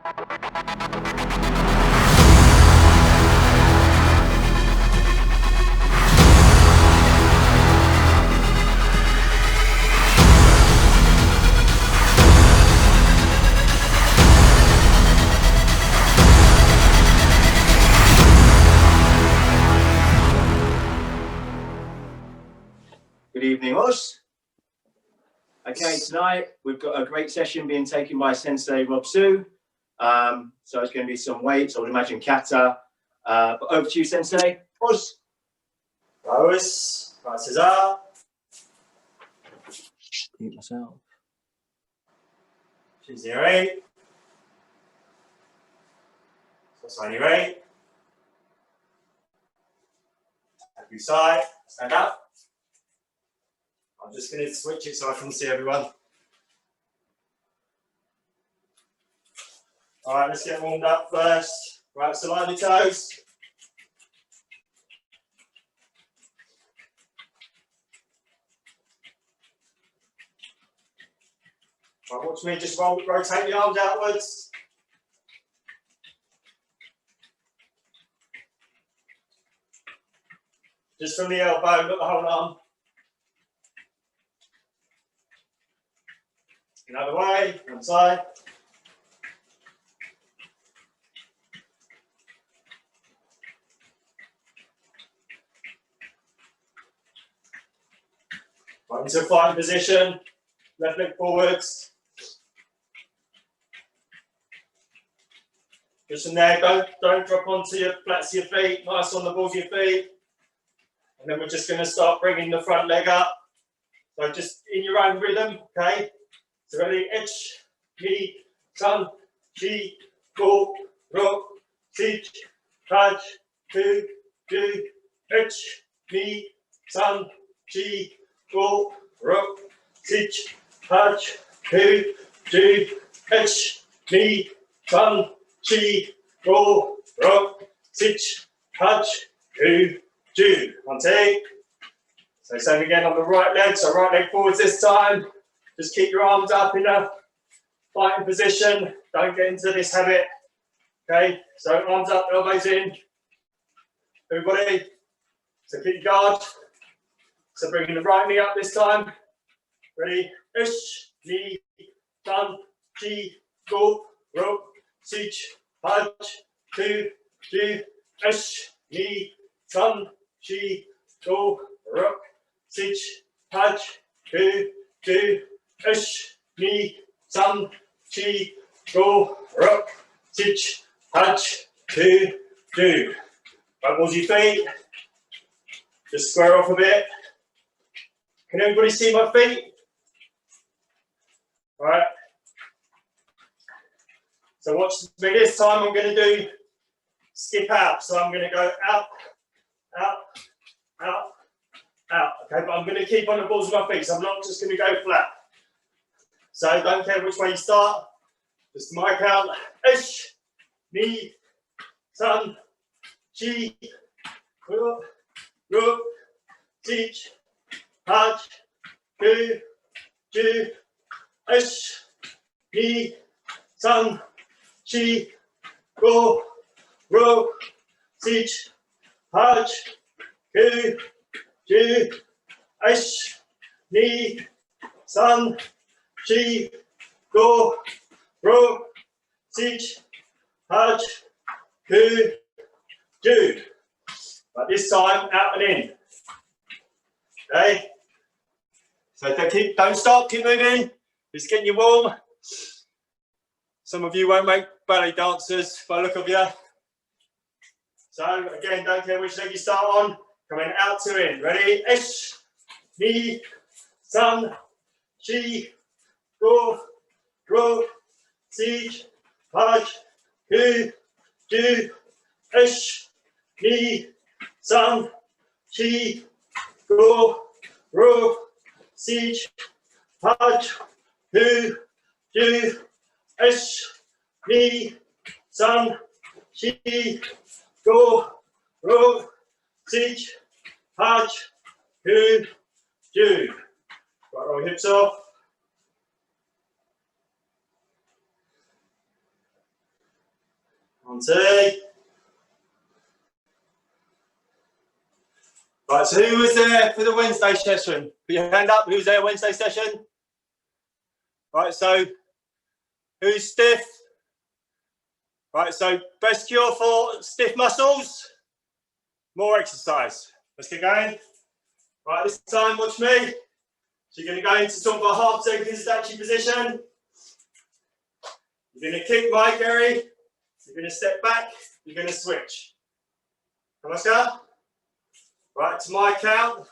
Good evening, us. Okay, tonight we've got a great session being taken by Sensei Rob. So it's going to be some weights, I would imagine kata. But over to you, Sensei. Us. Rose, César. Mute myself. She's in right. So on your right. Every side, stand up. I'm just going to switch it so I can see everyone. All right, let's get warmed up first. Right, so line the toes. Right, watch me just rotate the arms outwards. Just from the elbow, not the whole arm. Another way, one side. Right into a fighting position. Left leg forwards. Just from there, don't drop onto your flats of your feet, nice on the balls of your feet. And then we're just going to start bringing the front leg up. So just in your own rhythm, okay? So ready, ich, ni, san, chi, go, ro, sich, taj, tu, du, ich, ni, san, chi, go, ro, sich, taj, tu, du, ich, ni, san, chi, go, ro, sich, taj, tu, do. One take. So same again on the right leg. So right leg forwards this time. Just keep your arms up in a fighting position. Don't get into this habit. Okay. So arms up, elbows in. Everybody. So keep your guard. So bringing the right knee up this time. Ready? Ish, knee, done, chi, go, ro, sich, haj, tu, do, ish, knee, done. Chi, go, rock, sich, haj, tu, do, ish, ni, san, chi, go, rock, sich, haj, tu, do. Right, balls your feet. Just square off a bit. Can everybody see my feet? All right. So watch me this time. I'm going to do skip out. So I'm going to go out. Out, out, out. Okay, but I'm going to keep on the balls of my feet, so I'm not just going to go flat. So don't care which way you start. Just my count. Ish, ni, san, chi, ro, ro, sich, haj, tu, du, ish, ni, san, chi, go, ro, sich, haj, tu, du, ish, ni, san, chi, go, ro, sich, haj, tu, do. But this time, out and in. Okay? So don't stop, keep moving. Just getting you warm. Some of you won't make ballet dancers by the look of you. So again, don't care which leg you start on. Coming out to in. Ready? Ish, ni, san, chi, go, ro, sich, haj, tu, do, ish, ni, san, chi, go, ro, sich, haj, tu, do, ish, ni, san, chi, go, ro, sich, haj, tu, do. Right, roll hips off. 1, 2. Right, so who was there for the Wednesday session? Put your hand up, who's there Wednesday session? Right, so who's stiff? Right, so best cure for stiff muscles? More exercise. Let's get going. Right, this time watch me. So you're going to go into sort of a half Zenkizachi position. You're going to kick my Gary. You're going to step back. You're going to switch. Come on, Oscar. Right, to my count.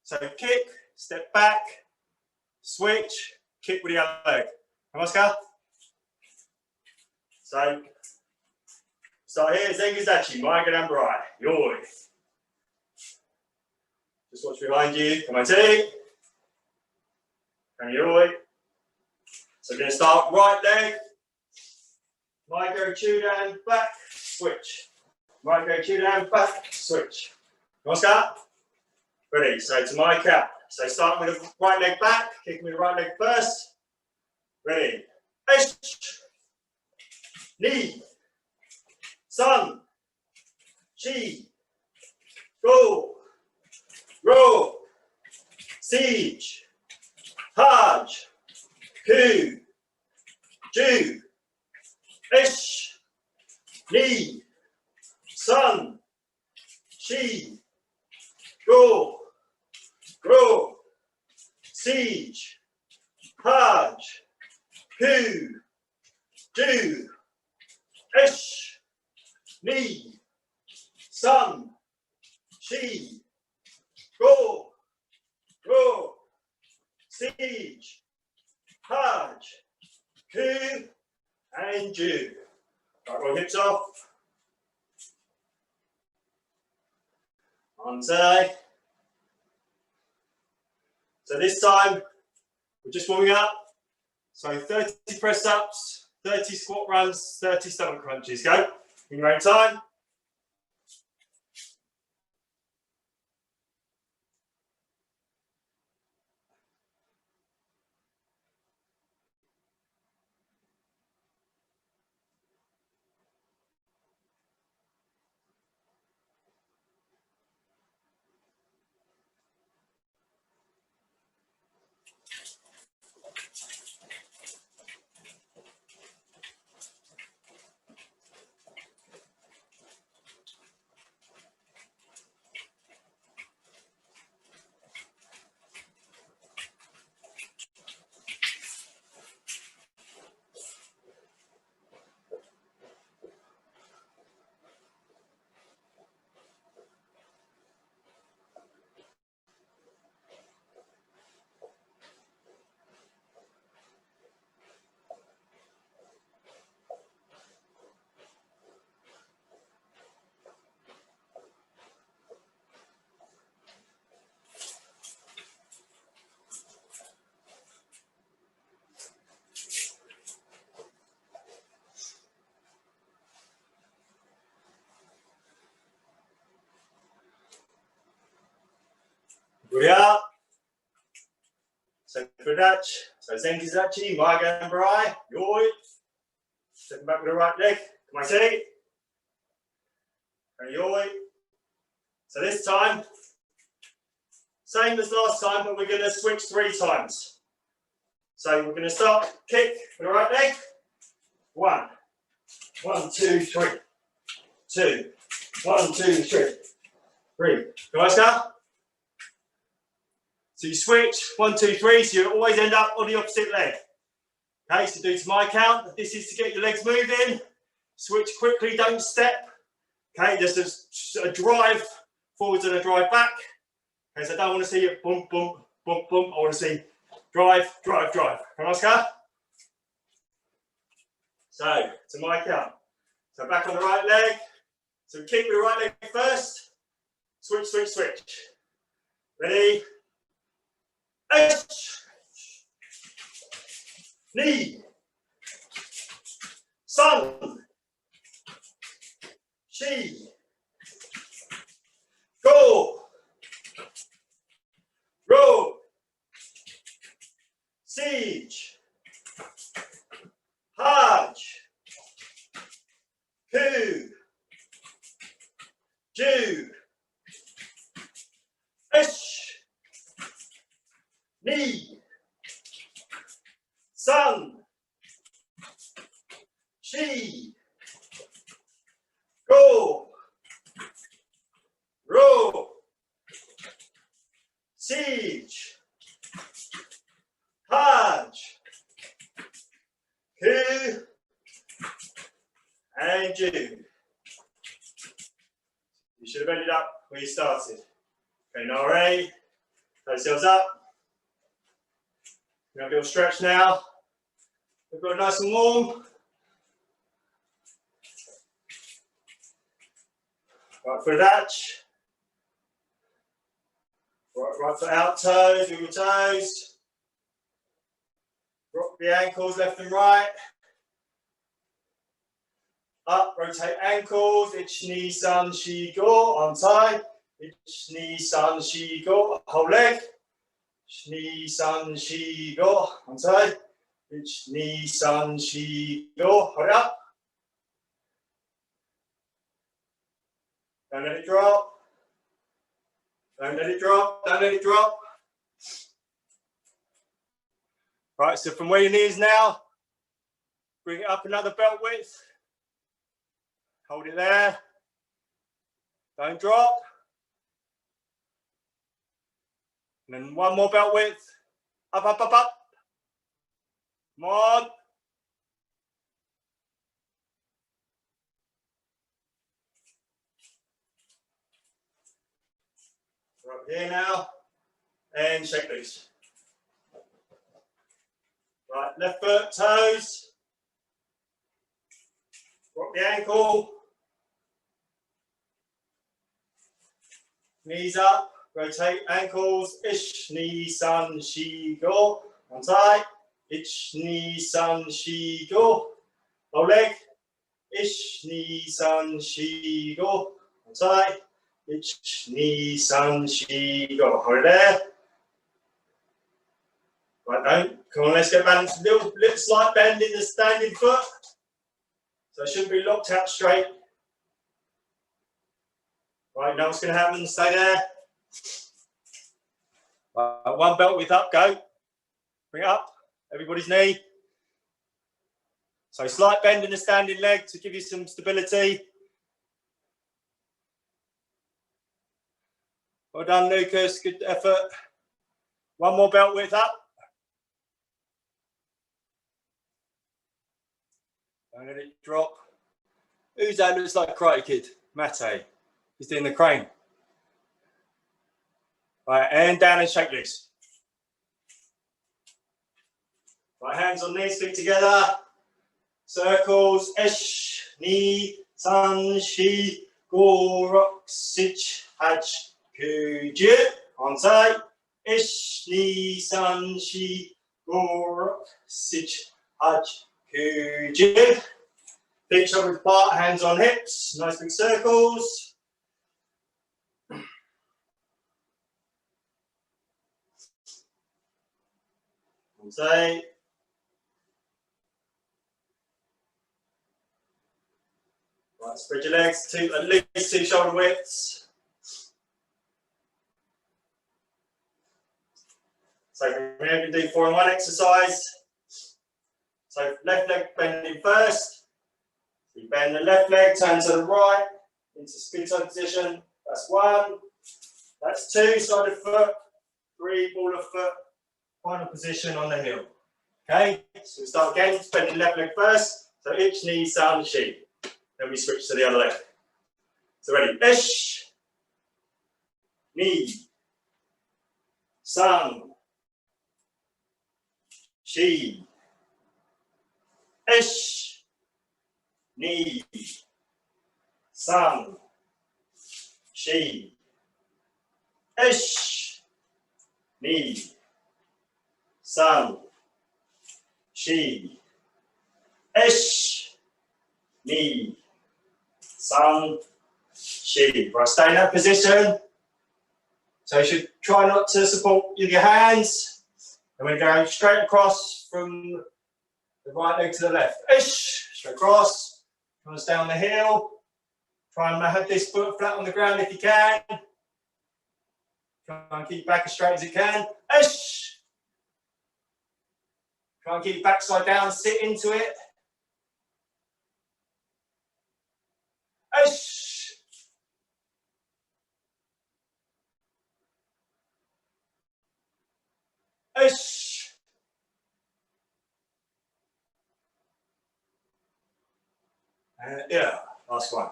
So kick, step back, switch, kick with the other leg. Come on, Oscar. So start here, Zenkizachi, Maigan Ambrai. Yoi. Just watch behind you. Come on, T. And yoi. So we're going to start right leg. Might go Shodan, back, switch. Might go Shodan, back, switch. Come on, Scott. Ready, so to my count. So starting with the right leg back, kicking with the right leg first. Ready. Ish. Knee. Sun. Chi. Go. Roll. Siege. Haj. Ku. Ju. Ish. Knee. Sun. Chi. Go. Grow. Siege. Haj. Ku. Ju. Ish. Knee. Sun. Chi. Go. Grow. Siege. Haj. Ku. And Ju. Right, roll hips off. On side. So this time, we're just warming up. So 30 press ups, 30 squat runs, 30 stomach crunches. Go. In your own time. Good up. So for that, so Zenkizachi, Maigan Ambrai, yoi. Stepping back with the right leg. Come on, see. And yoi. So this time, same as last time, but we're going to switch 3 times. So we're going to start kick with the right leg. 1, 1, 2, 3. 2, 1, 2, 3. 3. Go on, Oscar. So you switch 1, 2, 3, so you always end up on the opposite leg. Okay, so do to my count. This is to get your legs moving. Switch quickly, don't step. Okay, just a drive forwards and a drive back. Okay, so I don't want to see it bump, bump, bump, bump. I want to see drive, drive, drive. Come on, Oscar. So to my count. So back on the right leg. So kick with the right leg first. Switch, switch, switch. Ready? Knee. Sun. Chi. Go. Row. Siege. Haj. Ku. Shi. Go. Ro. Siege. Punch. Ku. And Ju. You should have ended up where you started. Okay, now ready. Those heels up. We're going to do a stretch now. We've got it nice and warm. Right foot attach. Right foot out toes, wiggle toes. Rock the ankles left and right. Up, rotate ankles. Ich, ni, san, shi, go. On tie. Ich, ni, san, shi, go. Whole leg. Ich, ni, san, shi, go. On tie. Ich, ni, san, shi, go. Hold it up. Don't let it drop. Don't let it drop. Don't let it drop. Right, so from where your knee is now, bring it up another belt width. Hold it there. Don't drop. And then one more belt width. Up, up, up, up. Come on. Right here now. And shake loose. Right, left foot, toes. Rock the ankle. Knees up, rotate ankles. Ich, ni, san, shi, go. On tight. Ich, ni, san, shi, go. Low leg. Ich, ni, san, shi, go. On tight. Ich, ni, san, shi, go. Hold it there. Right, don't. Come on, let's get balanced. Little slight bend in the standing foot. So it shouldn't be locked out straight. Right, now what's going to happen? Stay there. Right, one belt width up, go. Bring it up. Everybody's knee. So slight bend in the standing leg to give you some stability. Well done, Lucas. Good effort. One more belt width up. Don't let it drop. Who's that looks like a Karate Kid? Mate. He's doing the crane. Right, and down and shake loose. Right, hands on knees, feet together. Circles. Ish, ni, san, shi, go, rock, sich, hach, ku, ju. On tight. Ish, ni, san, shi, go, rock, sich, hach, ku, ju. Feet shoulders apart, hands on hips. Nice big circles. Say, right, spread your legs to at least 2 shoulder widths. So from here we can do 4 in 1 exercise. So left leg bending first. We bend the left leg, turn to the right into spin side position. That's 1. That's 2 sided foot, 3 ball of foot. Final position on the heel. Okay, so we start again, bending left leg first. So ich, ni, san, shi. Then we switch to the other leg. So ready, ich, ni, san, shi. Ich, ni, san, shi. Ich, ni, san, shi, ish, ni, san, shi. Right, stay in that position. So you should try not to support with your hands. And we're going straight across from the right leg to the left. Ish, straight across. Try and stay on the heel. Try and have this foot flat on the ground if you can. Try and keep your back as straight as you can. Ish. Try and keep your backside down, sit into it. Ish. Ish. And yeah, last one.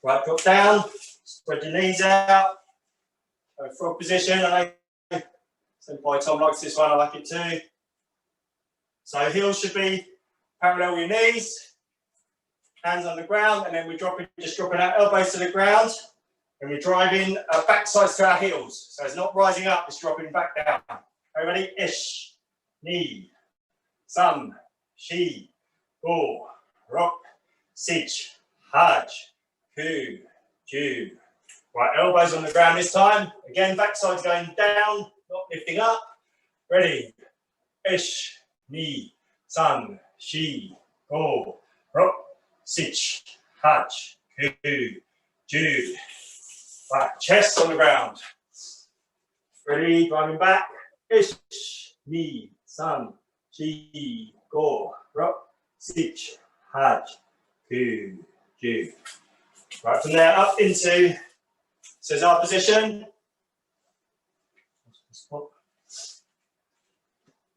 Right, drop down, spread your knees out, frog position. I know Senpai Tom likes this one, I like it too. So heels should be parallel with your knees, hands on the ground, and then we're just dropping our elbows to the ground, and we're driving our backsides to our heels. So it's not rising up, it's dropping back down. Everybody, ish, ni, san, shi, go, rock, sich, haj, ku, ju. Right, elbows on the ground this time. Again, backside's going down, not lifting up. Ready, ish, ni, san, shi, go, rock, sich, haj, ku, ju. Right, chest on the ground. Ready, driving back. Ish, ni, san, shi, go, rock, sich, haj, ku, ju. Right, from there up into Cesar position.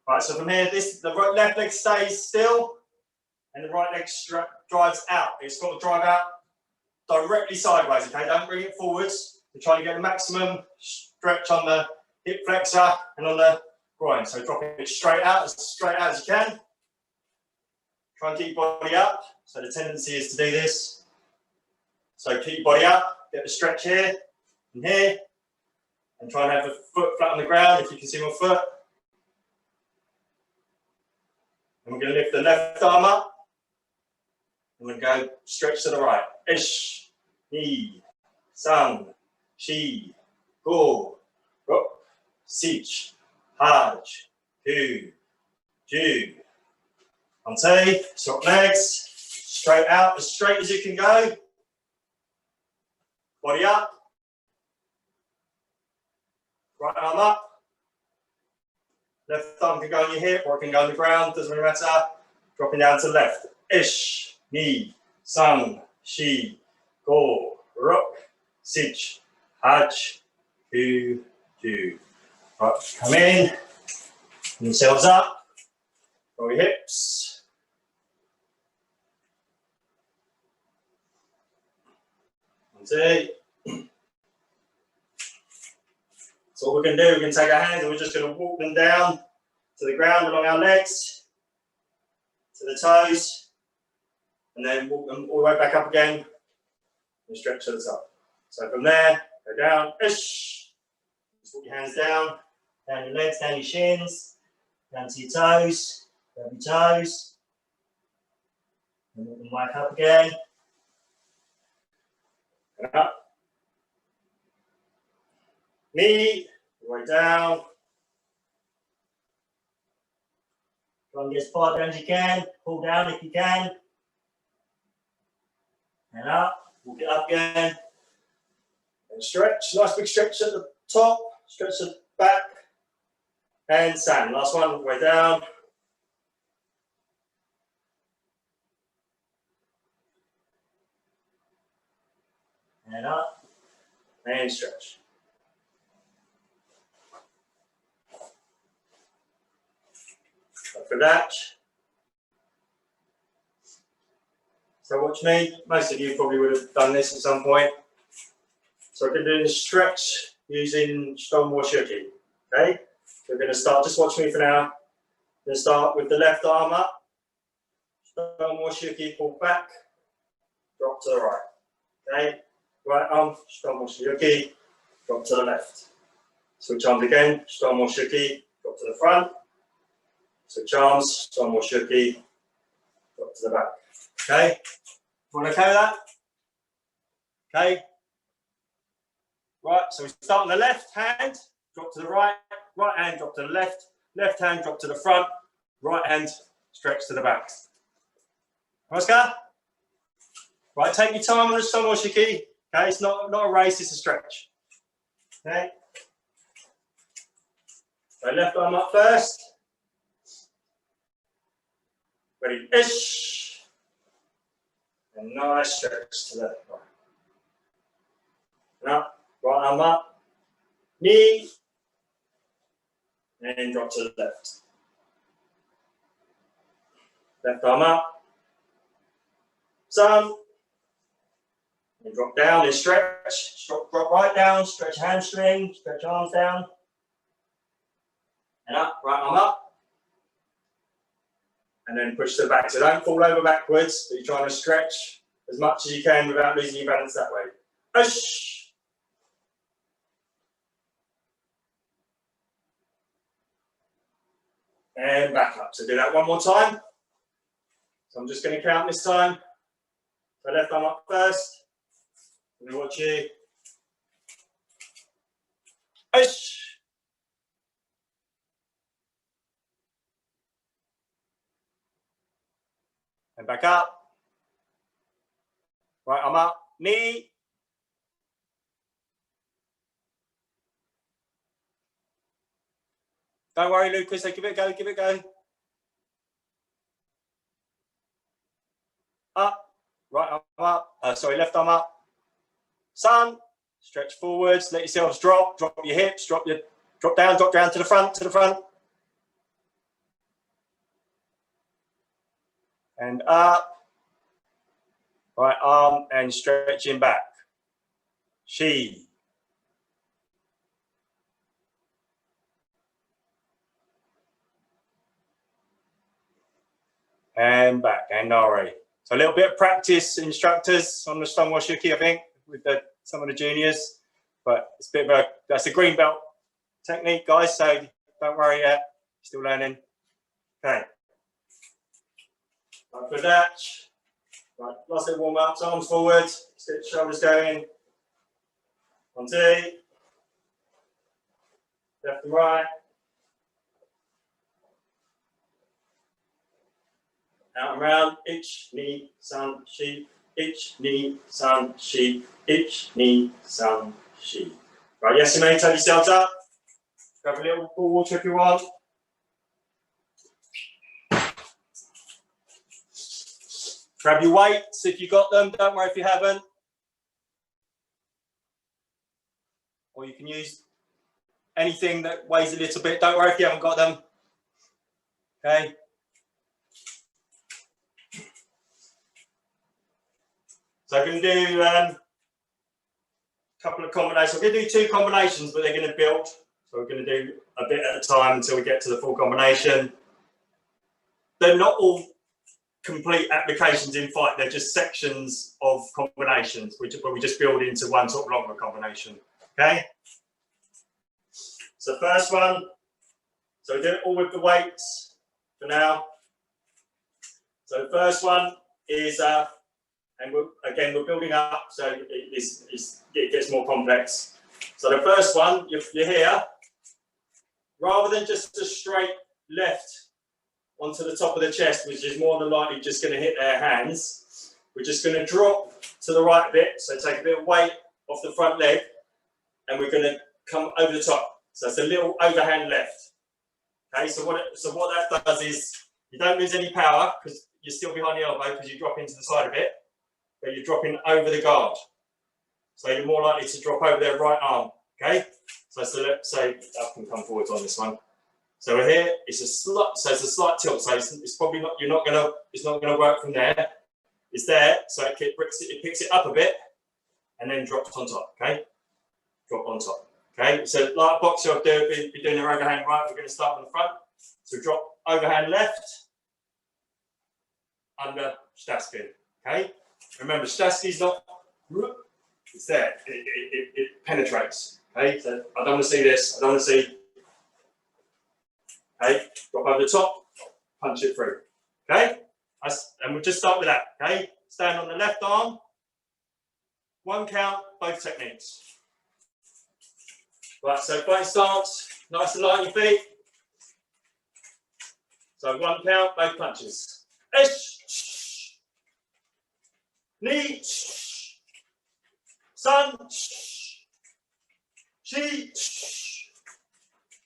Right, so from here, the left leg stays still, and the right leg drives out. It's got to drive out directly sideways, okay? Don't bring it forwards. You're trying to get the maximum stretch on the hip flexor and on the groin. So drop it straight out as you can. Try and keep your body up. So the tendency is to do this. So keep your body up, get the stretch here and here, and try and have the foot flat on the ground if you can see my foot. And we're going to lift the left arm up. And we're going to go stretch to the right. Ish, ni, san, shi, go, rock, sich, haj, ku, ju. On two, swap legs, straight out, as straight as you can go. Body up. Right arm up. Left arm can go on your hip or it can go on the ground, doesn't really matter. Dropping down to left. Ish, ni, san, shi, go, rock, sich, haj, ku, ju. Right, come in, yourselves up, roll your hips. One, two. So what we're going to do, we're going to take our hands and we're just going to walk them down to the ground along our legs, to the toes, and then walk them all the way back up again and stretch to the top. So from there, go down, ish. Just walk your hands down your legs, down your shins, down to your toes, grab your toes, and walk them back up again, and up. Knee, right down. Try and get as far down as you can. Pull down if you can. And up. Walk it up again. And stretch. Nice big stretch at the top. Stretch at the back. And sand. Last one. Way down. And up. And stretch. For that. So watch me. Most of you probably would have done this at some point. So we're going to do the stretch using Shodan Washuki. Okay? So we're going to start, just watch me for now. We're going to start with the left arm up. Shodan Washuki, pull back. Drop to the right. Okay? Right arm, Shodan Washuki, drop to the left. Switch arms again, Shodan Washuki, drop to the front. Switch arms, Shodan Washuki, drop to the back. Okay? Want to okay with that? Okay? Right, so we start on the left hand, drop to the right, right hand, drop to the left, left hand, drop to the front, right hand, stretch to the back. Oscar? Right, take your time on the Shodan Washuki. Okay, it's not a race, it's a stretch. Okay? So left arm up first. Ready, ish. And nice stretch to the right. And up, right arm up, knee, and drop to the left. Left arm up, sun, and drop down and stretch. Drop right down, stretch hamstring, stretch arms down. And up, right arm up. And then push to the back. So don't fall over backwards, but you're trying to stretch as much as you can without losing your balance that way. Ush. And back up. So do that one more time. So I'm just going to count this time. So left arm up first. I'm going to watch you. Ush. And back up. Right arm up, knee. Don't worry, Lucas, give it a go, give it a go. Up, right arm up, sorry, left arm up. Sun, stretch forwards, let yourselves drop your hips, drop down to the front, And up. Right arm and stretching back. Shi. And back, and Nari. So a little bit of practice, instructors, on the Stonewashuki, I think, with some of the juniors. But it's a bit of that's a green belt technique, guys, so don't worry yet, still learning. Okay. Right for that. Right, last little warm up, arms forward, stretch shoulders going. 1, 2. Left and right. Out and round, ich, ni, san, shi, ich, ni, san, shi, ich, ni, san, shi. Right, yes, you may turn yourselves up. Grab a little cool water if you want. Grab your weights if you got them, don't worry if you haven't. Or you can use anything that weighs a little bit, don't worry if you haven't got them. Okay. So I'm going to do a couple of combinations. I'm going to do 2 combinations, but they're going to build. So we're going to do a bit at a time until we get to the full combination. They're not all complete applications in fight, they're just sections of combinations, where we just build into one sort of longer combination. Okay? So first one, so we do it all with the weights for now. So the first one is, and we're building up, so it gets more complex. So the first one, you're here, rather than just a straight left onto the top of the chest, which is more than likely just going to hit their hands, we're just going to drop to the right a bit, so take a bit of weight off the front leg, and we're going to come over the top. So it's a little overhand left. Okay, so what that does is you don't lose any power because you're still behind the elbow because you drop into the side a bit, but you're dropping over the guard. So you're more likely to drop over their right arm. Okay, so let's say I can come forwards on this one. So we're here. It's a slight tilt. So it's probably not. It's not gonna work from there. It's there. So it picks it up a bit, and then drops on top. Okay, drop on top. Okay. So like a boxer would do, be doing their overhand right. We're going to start on the front. So drop overhand left under Shtasky. Okay. Remember, Shtasky is not. It's there. It penetrates. Okay. So I don't want to see this. I don't want to see. Okay, drop over the top, punch it through. Okay, and we'll just start with that. Okay, stand on the left arm, 1 count, both techniques. Right, so fighting stance, nice and light on your feet. So 1 count, both punches. Ish, knee, sun, shi,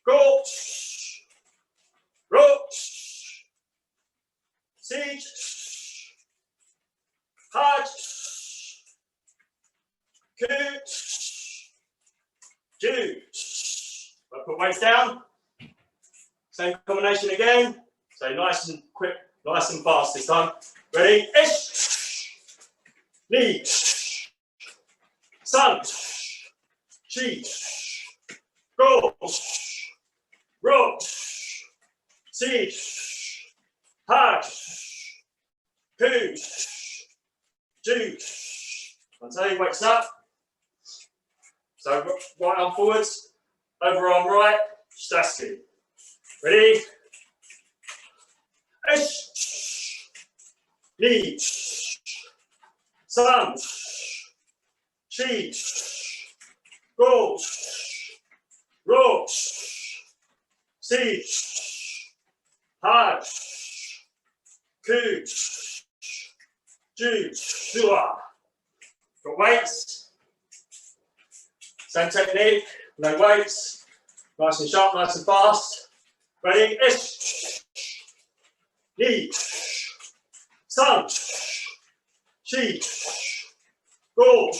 go. Roach, siege, hard, weights down. Same combination again. So nice and quick, nice and fast this time. Ready? Ish. Knee. Sun. Chi. Go. Roll. See. Hard. Two. Two. Until wakes up. So right arm forwards, overarm right, Stasky. Ready? Ish. Knee. Sun. Chi. Go. Roll. See. Hard. Two. Two. Got weights. Same technique, no weights. Nice and sharp, nice and fast. Ready? Ish. Knee. Sun. Chi. Go.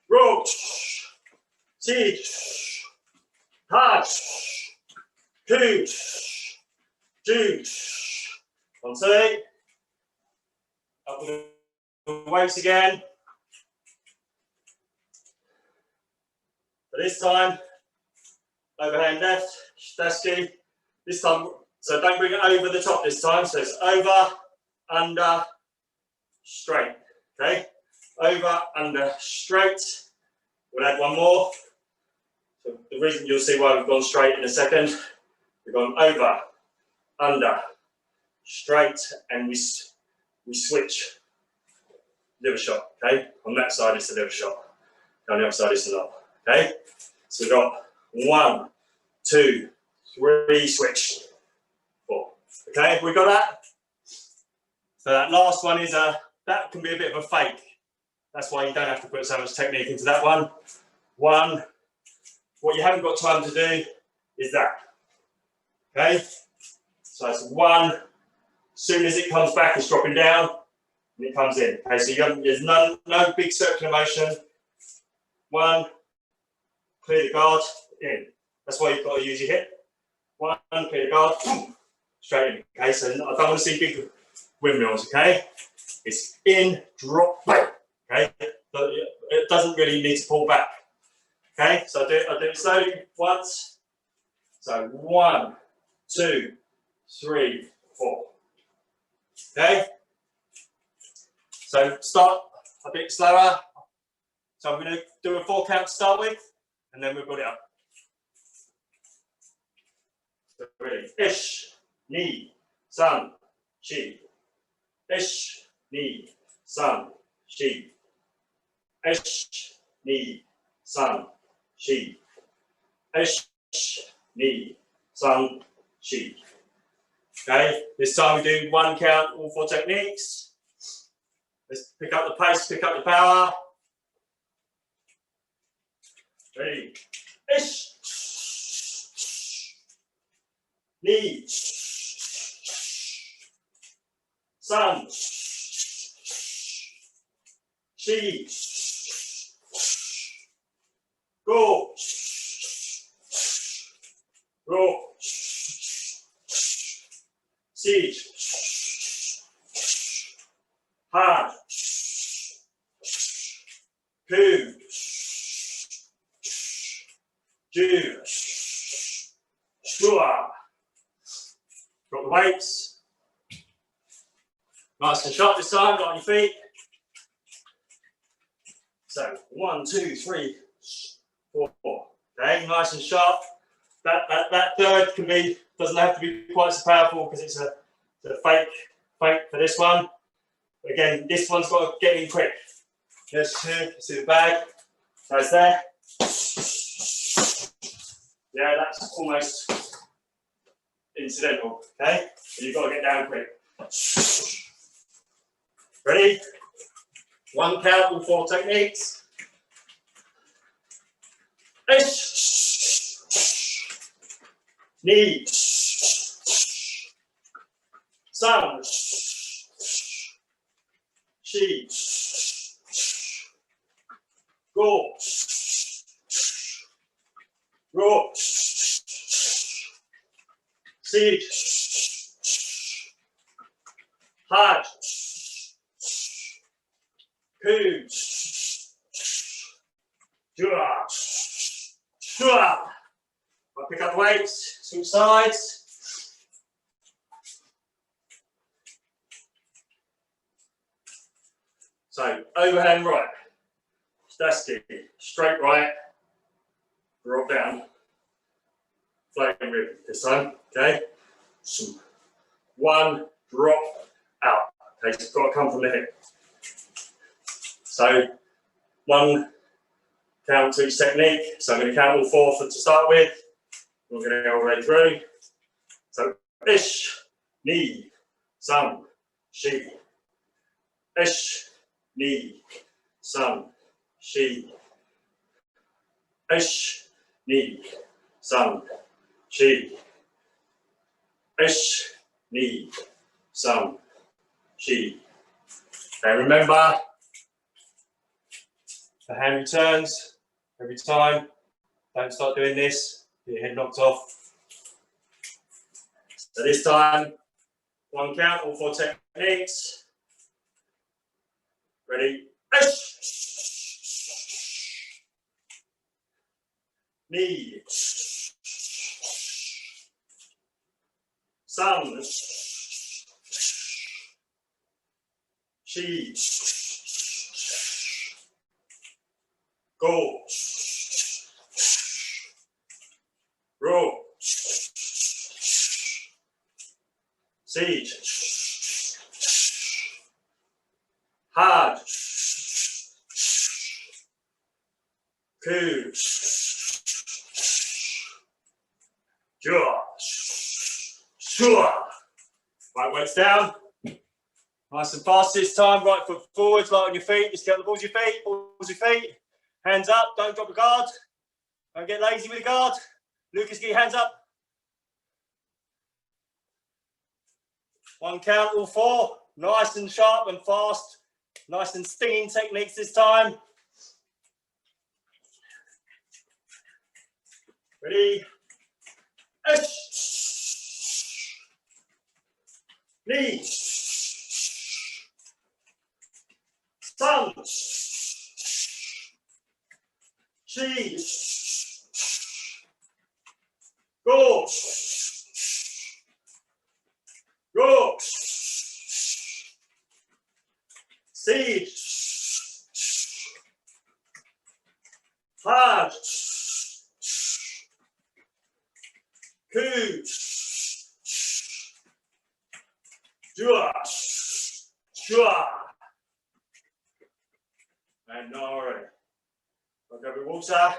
Roll. See. Hard. Two. Two. One, two. Up with the weights again. But this time, overhand left, Stasky. This time, so don't bring it over the top this time. So it's over, under, straight. Okay? Over, under, straight. We'll add one more. So the reason you'll see why we've gone straight in a second. We've gone over, under, straight, and we switch. Liver shot. Okay? On that side it's the liver shot. On the other side it's not. Okay? So we've got 1, 2, 3, switch, 4. Okay, have we got that? So that last one is that can be a bit of a fake. That's why you don't have to put so much technique into that one. One, what you haven't got time to do is that. Okay? So it's 1, as soon as it comes back, it's dropping down, and it comes in. Okay, so there's no big circular motion. 1, clear the guard, in. That's why you've got to use your hip. 1, clear the guard, straight in. Okay, so I don't want to see big windmills, okay? It's in, drop, back. Okay? So it doesn't really need to pull back. Okay, so I do it slowly once. So 1, 2, 3, 4. Okay? So start a bit slower. So I'm going to do a 4 count to start with, and then we'll put it up. So ready. Ish, knee, sun, chi. Ish, knee, sun, chi. Ish, knee, sun, chi. Ish, knee, sun, chi. Okay, this time we do 1 count, all 4 techniques. Let's pick up the pace, pick up the power. Ready. Ish. Knee. Sun. Chi. Go. Roll. See. Hard. Two. Two. Sure. Got the weights. Nice and sharp this time, got on your feet. So 1, 2, 3, 4. Okay, nice and sharp. That third doesn't have to be quite so powerful because it's a fake for this one. Again, this one's got to get in quick. Just see the bag. So it's there. Yeah, that's almost incidental. Okay, so you've got to get down quick. Ready? 1 count, all 4 techniques. Ish. Knee. Sun. Chi. Go. Roll. Seed. Hard. Ku. Jua. Shua. I'll pick up weights, switch sides. So overhand right. That's it. Straight right. Drop down. Floating rib this time. Okay. Some. One, drop, out. Okay, so it's got to come from the hip. So one count to each technique. So I'm going to count all four to start with. We're going to go all the way through. So ish, ni, san, shi. Ish, ni, san, shi. Ish, ni, san, shi. Ish, ni, san, shi. Okay, remember the hand returns every time. Don't start doing this, get your head knocked off. So this time, one count, all four techniques. Ready? Ni. San. Shi. Go. Row. Siege. Hard. Ku. Jaw. Shua. Right, weights down. Nice and fast this time. Right foot forwards, light on your feet. Just get on the balls of your feet. Balls of your feet. Hands up. Don't drop the guard. Don't get lazy with the guard. Lucas, get your hands up. One count, all four. Nice and sharp and fast. Nice and stinging techniques this time. Ready? Ni. San. Shi. Go. Go. Siege. Hard. Ku. Jua. Shua. And Nori. I'll go with water.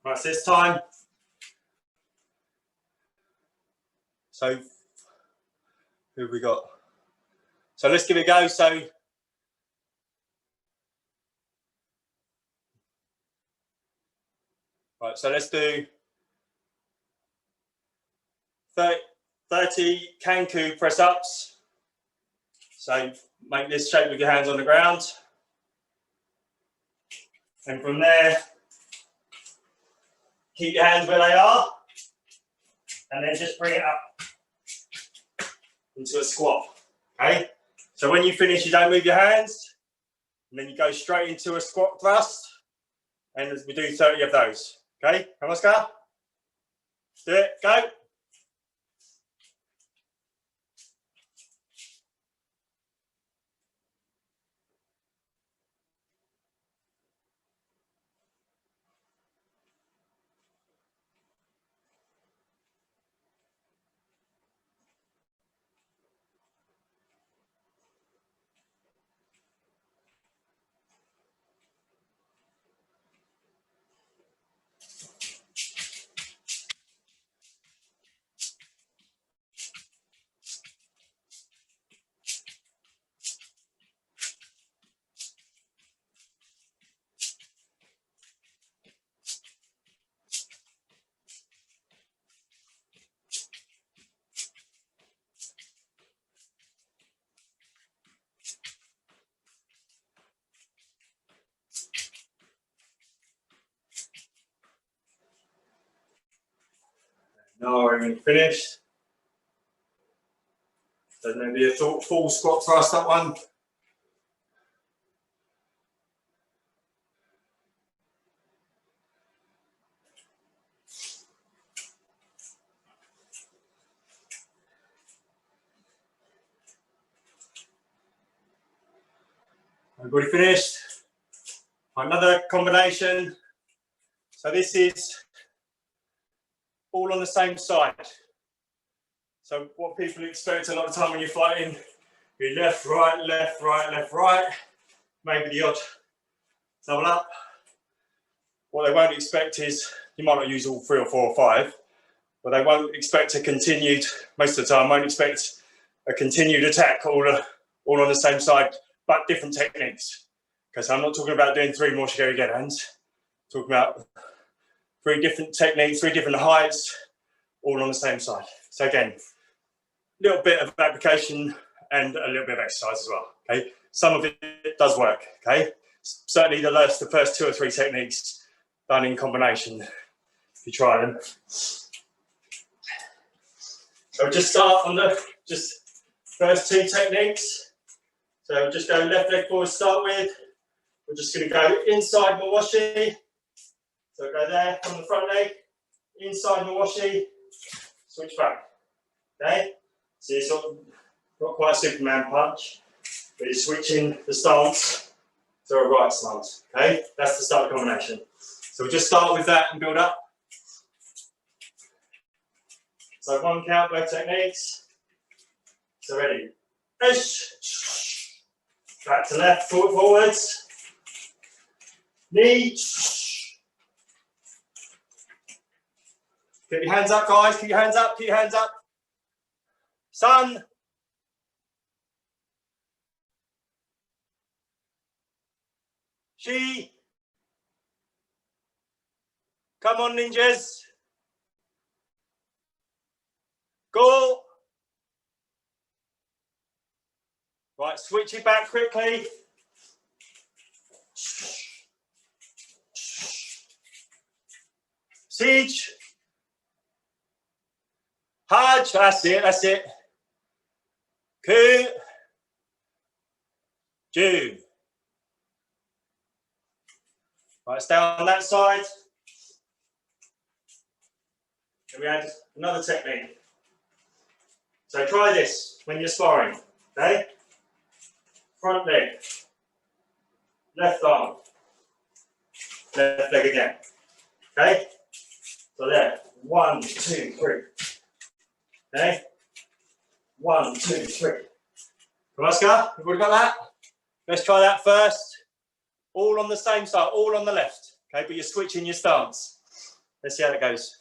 Right, so this time. So, who have we got? So let's give it a go. So, right, so let's do 30 Kanku press ups. So make this shape with your hands on the ground. And from there, keep your hands where they are. And then just bring it up into a squat. Okay? So when you finish, you don't move your hands. And then you go straight into a squat thrust. And we do 30 of those. Okay? Come on, Scar. Do it. Go. when you're finished. So maybe a full squat thrust, that one. Everybody finished? Another combination. So this is all on the same side. So what people expect a lot of time when you're fighting, you left, right, left, right, left, right. Maybe the odd double up. What they won't expect is, you might not use all 3 or 4 or 5, but they won't expect a continued, most of the time, won't expect a continued attack all on the same side, but different techniques. Because I'm not talking about doing 3 more shigeri gedans. I'm talking about 3 different techniques, 3 different heights, all on the same side. So again, a little bit of application and a little bit of exercise as well, okay? Some of it does work, okay? Certainly the first 2 or 3 techniques done in combination, if you try them. So just start on the first 2 techniques. So we'll just go left leg forward to start with. We're just going to go inside mawashi. So go there from the front leg, inside mawashi, switch back. Okay? So you're sort of not quite a Superman punch, but you're switching the stance to a right stance. Okay? That's the start combination. So we'll just start with that and build up. So 1 count, both techniques. So ready. Back to left, forwards. Knee. Keep your hands up, guys. Keep your hands up. Keep your hands up. Sun. Shi. Come on, ninjas. Go. Right, switch it back quickly. Siege. Haj, that's it, that's it. Ku. Ju. Right, stay on that side. And we add another technique. So try this when you're sparring, okay? Front leg, left arm, left leg again, okay? So there, 1, 2, 3, okay? 1, 2, 3. Oscar, everybody got that? Let's try that first. All on the same side, all on the left, okay? But you're switching your stance. Let's see how that goes.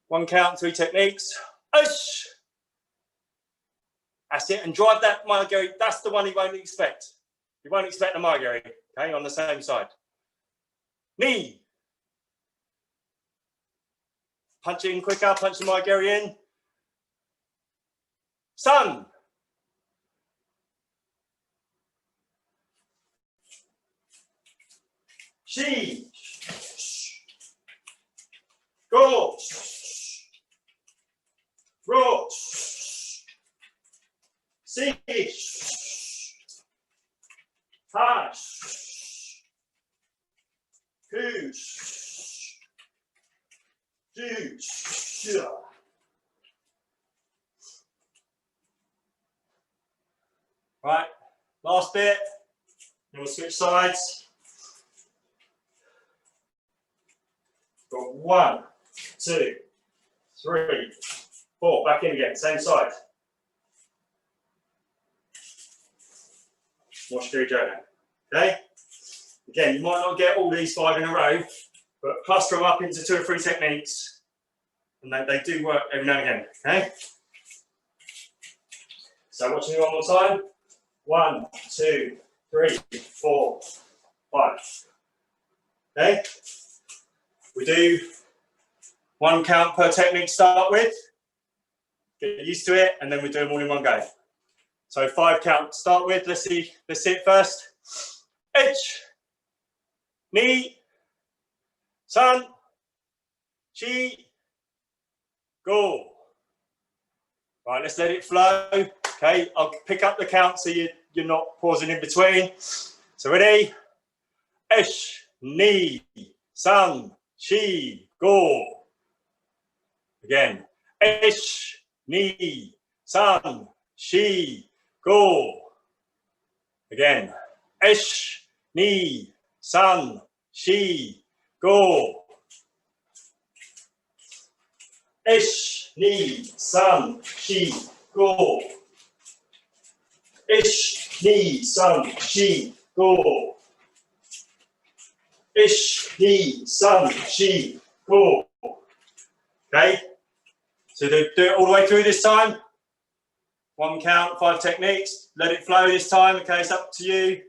1 count, 3 techniques. Ush. That's it, and drive that Margari. That's the one he won't expect. You won't expect the Margari, okay, on the same side. Knee. Punch it in quicker, punch the Margari in. Sun. Shi. Go. Ro. Siege. Hash. Kush. Juice. Right, last bit. And we'll switch sides. Got 1, 2, 3, 4. Back in again, same side. More shigeri Shodan. Okay? Again, you might not get all these 5 in a row, but cluster them up into 2 or 3 techniques, and they do work every now and again. Okay? So watching you one more time. 1, 2, 3, 4, 5. Okay? We do 1 count per technique to start with. Get used to it, and then we do them all in one go. So 5 count to start with. Let's see it first. H, knee, sun, chi, go. Right, let's let it flow. Okay, I'll pick up the count so you're not pausing in between. So ready? Ish, ni, san, shi, go. Again. Ish, ni, san, shi, go. Again. Ish, ni, san, shi, go. Ish, ni, san, shi, go. Ish, ni, san, shi, go. Ish, ni, san, shi, go. Okay, so do it all the way through this time. One count, 5 techniques. Let it flow this time. Okay, it's up to you.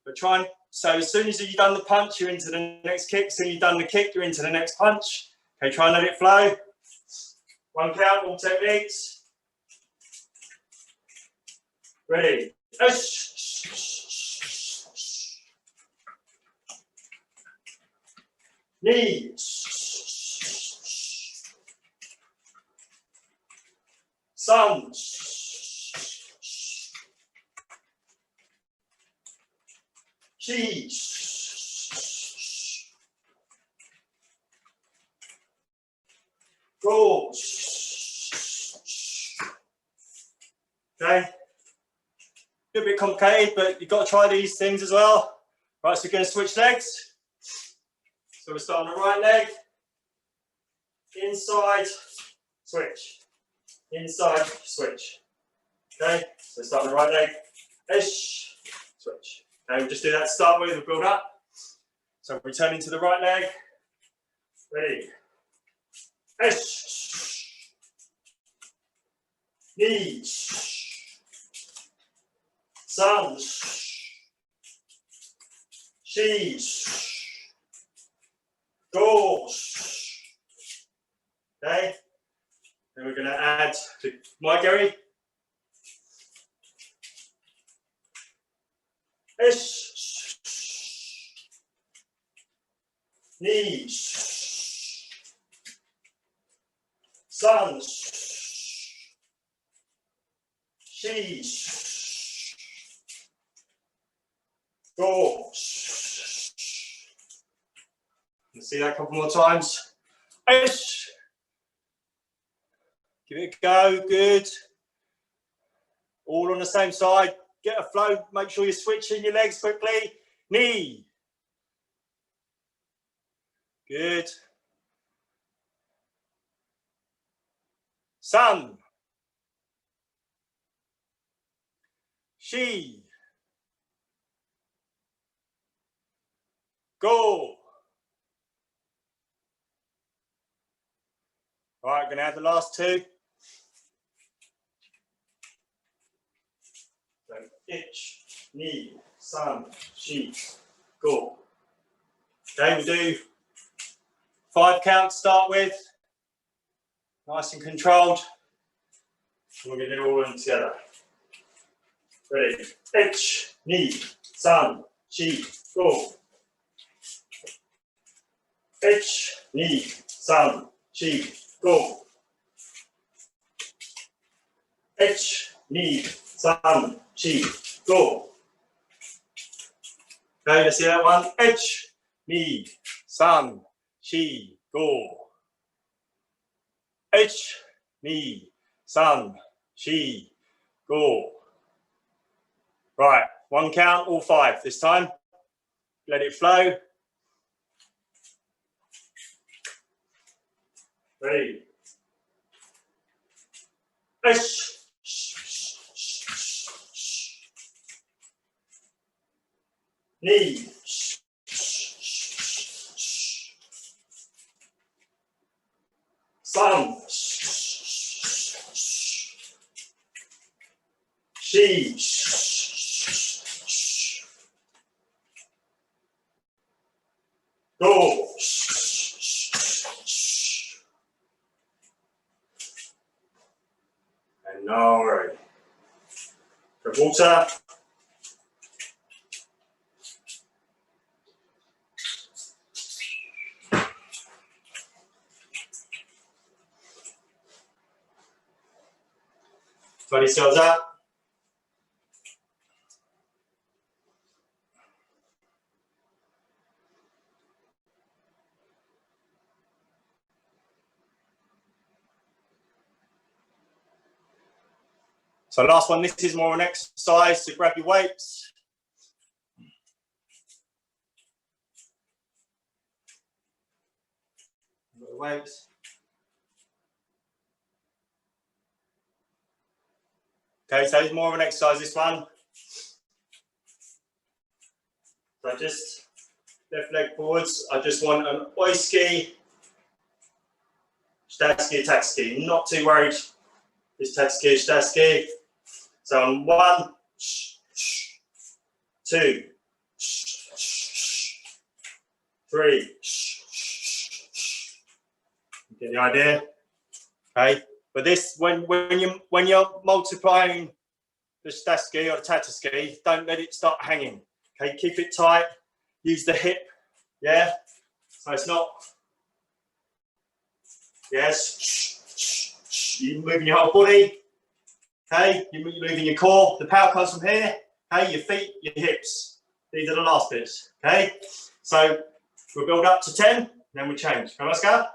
But try and, so as soon as you've done the punch, you're into the next kick. As soon as you've done the kick, you're into the next punch. Okay, try and let it flow. One count, all techniques. Ready. Knee. Sun. Chi. Go. Okay. A bit complicated, but you've got to try these things as well. Right, so we're going to switch legs. So we'll start on the right leg. Inside, switch. Inside, switch. Okay, so start on the right leg. Ish, switch. Okay, we'll just do that to start with, we'll build up. So returning to the right leg. Ready. Ish. Knees. Sun. She's. Goes. Okay. And we're going to add to my Gary. Ish. Knees. Sons. She's. Goes. Let's see that a couple more times. Ish. Give it a go, good. All on the same side. Get a flow, make sure you're switching your legs quickly. Knee. Good. Sun. She. Go. All right, going to add the last two. So, ich, ni, san, shi, go. Okay, we'll do 5 counts to start with. Nice and controlled. And we're going to do all of them together. Ready? Ich, ni, san, shi, go. Ich, ni, san, shi, go. Ich, ni, san, shi, go. Okay, let's see that one. Ich, ni, san, shi, go. Ich, ni, san, shi, go. Right, 1 count, all 5 this time. Let it flow. Ready. Ish. Knee. Sun. She. Go. And now ready. For water. Body skills up. So last one, this is more an exercise to grab your weights. Weights. Okay, so it's more of an exercise, this one. So just left leg forwards. I just want an oiski, shitaski, tatsuki. Not too worried. This tatsuki, shitaski. So on 1, 2, 3. Get the idea? Okay. But this, when you're multiplying the shitaski or the tatsuki, don't let it start hanging. Okay, keep it tight. Use the hip. Yeah. So it's not. Yes. You're moving your whole body. Okay. You're moving your core. The power comes from here. Okay. Your feet, your hips. These are the last bits. Okay. So we'll build up to 10, then we change. Okay, let's go.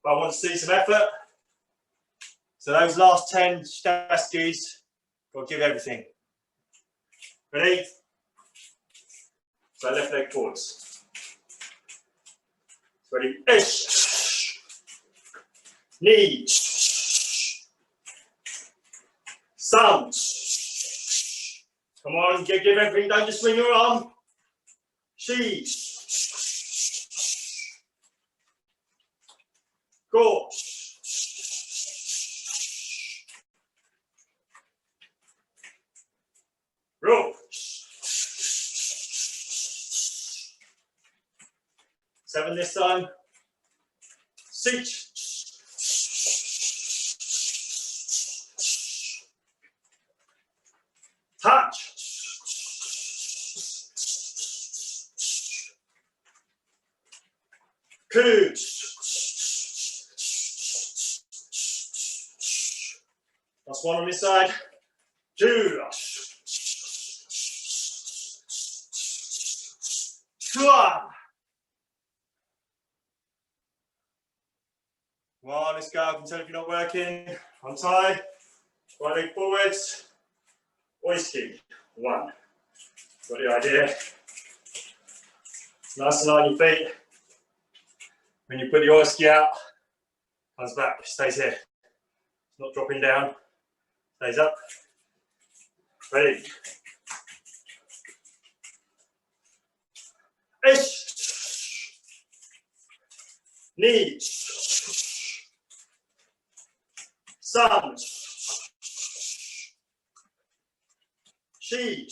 But I want to see some effort. So those last 10 shitaskis, we'll give everything. Ready? So left leg forwards. Ready? Ish. Knee. Some. Come on, give everything. Don't just swing your arm. She. Go. Roll. 7 this time. 6. Touch. Good. Last one on this side. 2. 1, let's go. I can tell if you're not working. Untie. Right leg forwards. Oiski. 1. Got the idea. Nice and light on your feet. When you put the oiski out, comes back, stays here. It's not dropping down. Stays up. Ready. Ish. Knee. Sun. She.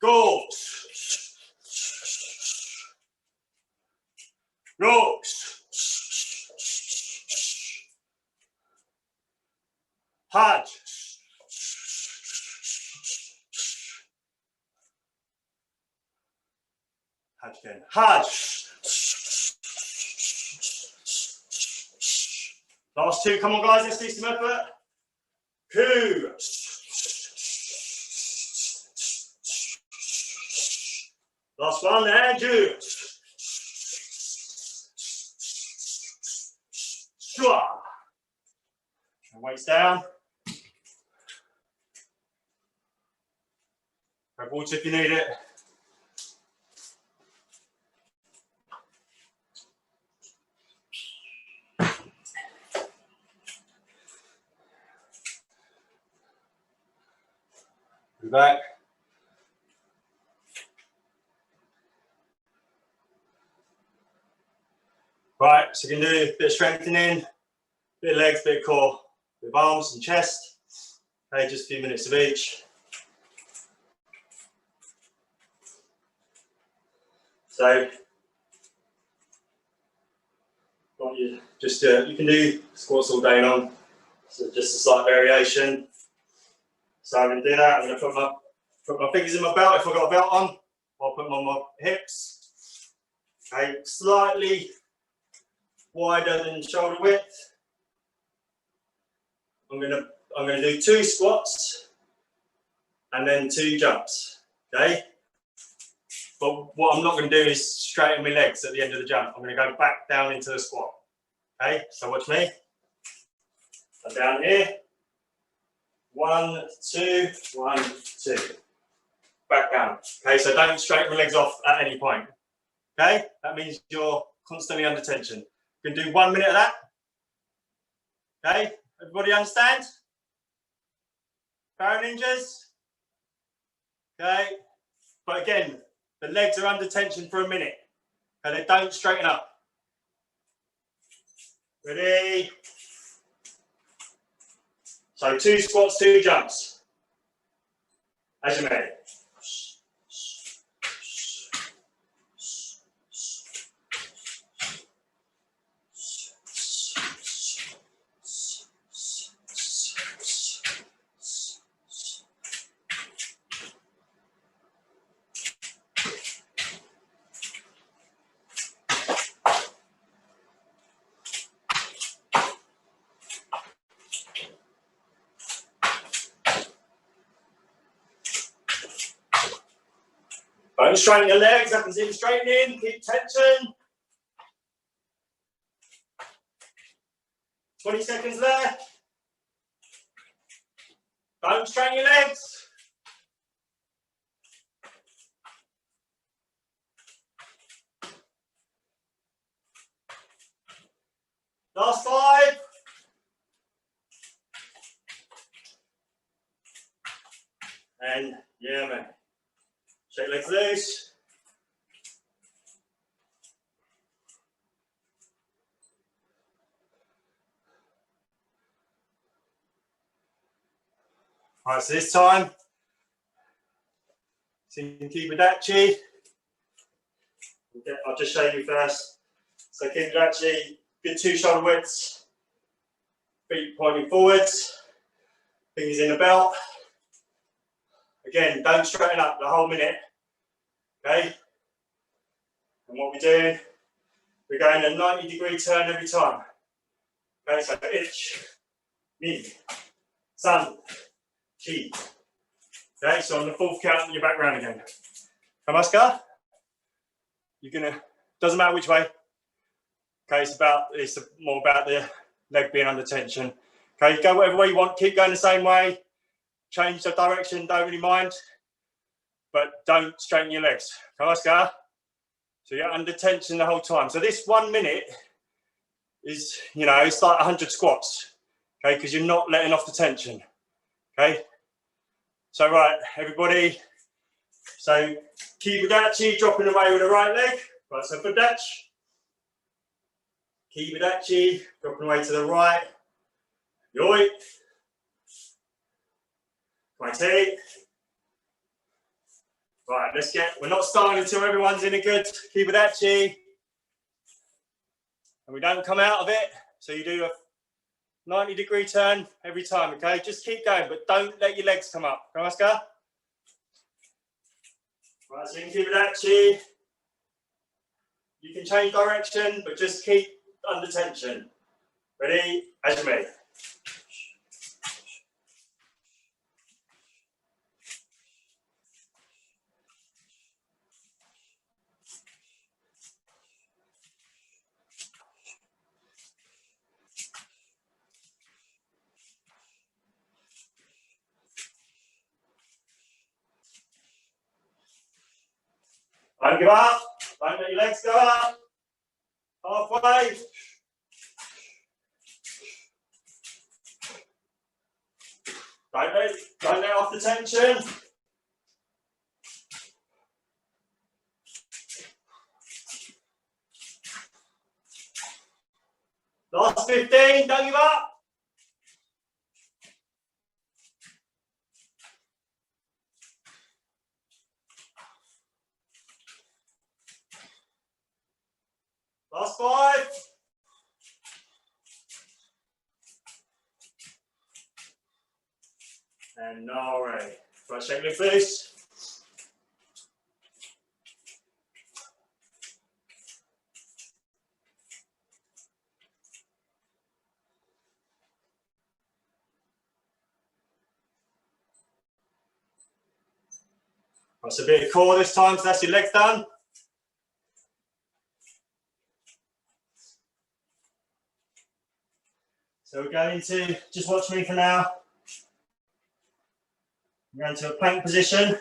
Go. Rocks. Hard. Hard again. Hard. Last 2, come on guys, let's do some effort. 2. Last 1, and 2. And weights down. Grab water if you need it. Back. Right, so you can do a bit of strengthening, bit of legs, bit of core, bit of arms and chest. Okay, just a few minutes of each. So, you just you can do squats all day long. So just a slight variation. So I'm going to do that. I'm going to put my fingers in my belt if I've got a belt on. I'll put them on my hips. Okay, slightly wider than shoulder width. I'm gonna do 2 squats and then 2 jumps. Okay. But what I'm not going to do is straighten my legs at the end of the jump. I'm going to go back down into the squat. Okay, so watch me. I'm down here. 1, 2, 1, 2. Back down. Okay, so don't straighten the legs off at any point. Okay, that means you're constantly under tension. You can do 1 minute of that. Okay, everybody understand? Power ninjas? Okay, but again, the legs are under tension for a minute, and they don't straighten up. Ready? So 2 squats, 2 jumps. As you may. Don't straighten your legs, I can see them straightening, keep tension. 20 seconds left. Don't straighten your legs. Last 5. And yeah, man. Shake legs loose. All right, so this time, Kibadachi. I'll just show you first. So Kibadachi, good 2 shoulder widths, feet pointing forwards, fingers in the belt. Again, don't straighten up the whole minute. Okay? And what we're doing, we're going a 90-degree turn every time. Okay, so ich, ni, san, chi. Okay, so on the 4th count, you're back round again. Kamaska, you're gonna, doesn't matter which way. Okay, it's more about the leg being under tension. Okay, go whatever way you want, keep going the same way. Change the direction, don't really mind. But don't straighten your legs. Kamaska. So you're under tension the whole time. So this 1 minute is, you know, it's like 100 squats, okay, because you're not letting off the tension, okay? So, right, everybody. So, Kibadachi, dropping away with the right leg. Right, so Badachi. Kibadachi, dropping away to the right. Yoi. Kumite. Right, we're not starting until everyone's in a good Kibadachi. And we don't come out of it. So you do a 90-degree turn every time, okay? Just keep going, but don't let your legs come up. Kamaska. Right, so you can Kibadachi. You can change direction, but just keep under tension. Ready? As you may. Don't give up. Don't let your legs go up. Halfway. Don't let off the tension. Last 15, don't give up. Last 5. And all right. Right, shake legs loose. That's a bit of core this time, so that's your legs done. So we're going to, just watch me for now. We're going to a plank position.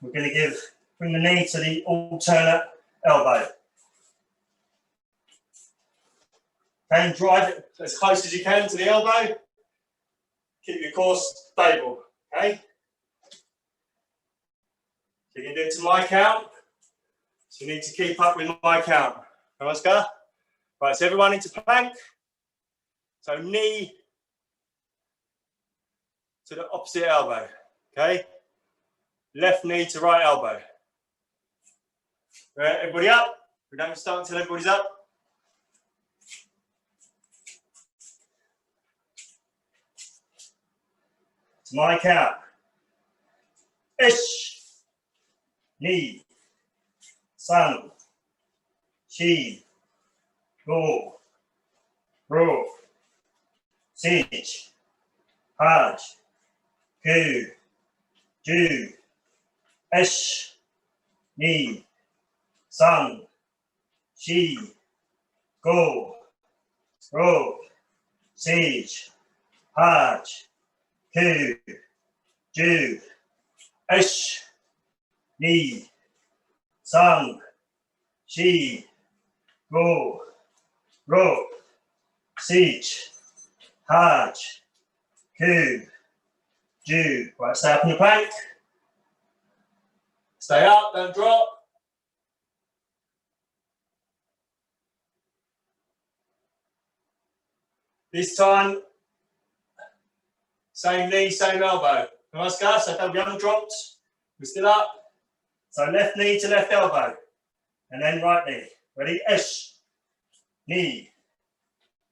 We're going to bring the knee to the alternate elbow. Okay, and drive it as close as you can to the elbow. Keep your core stable, okay? So you can do it to my count. So you need to keep up with my count. Oscar? Right, so everyone into plank. So knee to the opposite elbow, okay? Left knee to right elbow. Right, everybody up. We don't start until everybody's up. To my count. Ish. Knee. San. Shi. Go. Ro. Sich. Haj. Ku. Ju. Ish. Knee. San. Shi. Go. Ro. Sich. Haj. Ku. Ju. Ish. Knee. San. Shi. Go. Ro. Sich. Haj. Ku. Ju. Right, stay up in the plank. Stay up, don't drop. This time, same knee, same elbow. Nice, guys, so we haven't dropped. We're still up. So left knee to left elbow. And then right knee. Ready? Ish. Knee.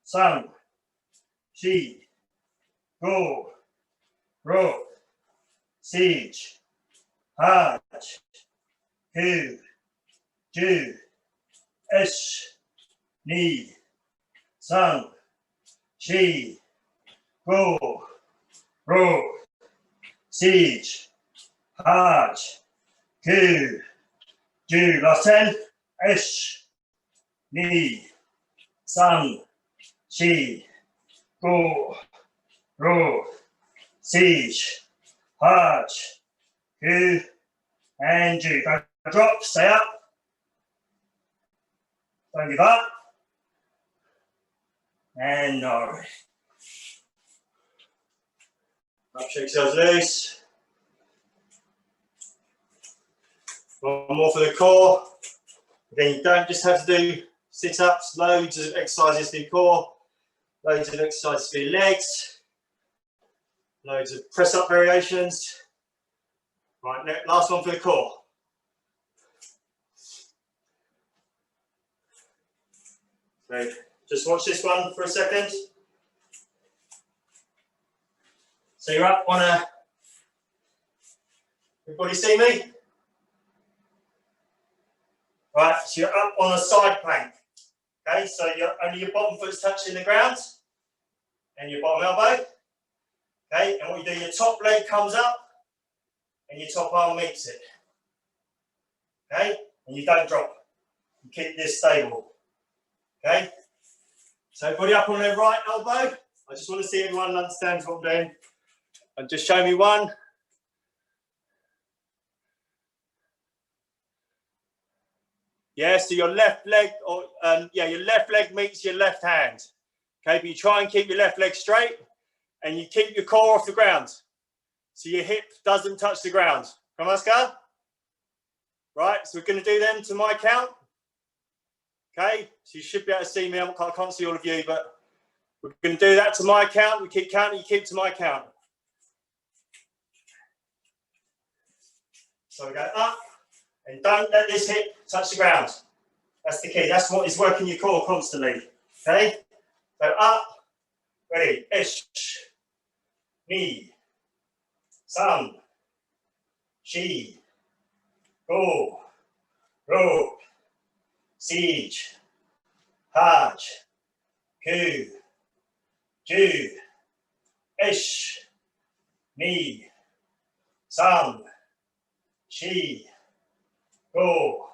San. Shi. Go. Ro. Siege. Haj. Ku. Ju. Ish. Knee. San. Shi. Go. Ro. Siege. Haj. Ku. Ju. Last 10. Ish. Knee. San. Shi. Go. Ro. Siege. Haj. Ku. And Ju. Don't drop. Stay up. Don't give up. And no. Up, shake yourselves loose. One more for the core. Again, you don't just have to do sit-ups, loads of exercises for your core, loads of exercises for your legs, loads of press-up variations. Right, last one for the core. So just watch this one for a second. So you're up on a, everybody see me? Right, so you're up on a side plank. Okay, so only your bottom foot's touching the ground and your bottom elbow. Okay, and what you do, your top leg comes up and your top arm meets it. Okay, and you don't drop. You keep this stable. Okay, so everybody up on their right elbow. I just want to see everyone understands what I'm doing. And just show me one. Yeah, so your left leg, or your left leg meets your left hand. Okay, but you try and keep your left leg straight, and you keep your core off the ground, so your hip doesn't touch the ground. Come on, Oscar. Right, so we're going to do them to my count. Okay, so you should be able to see me. I can't see all of you, but we're going to do that to my count. We keep counting, you keep to my count. So we go up, and don't let this hip touch the ground. That's the key. That's what is working your core constantly. Okay? So up, ready, ish, knee, san, shi, go, ro, siege, haj, ku, ju, ish, knee, san, Shi, Go,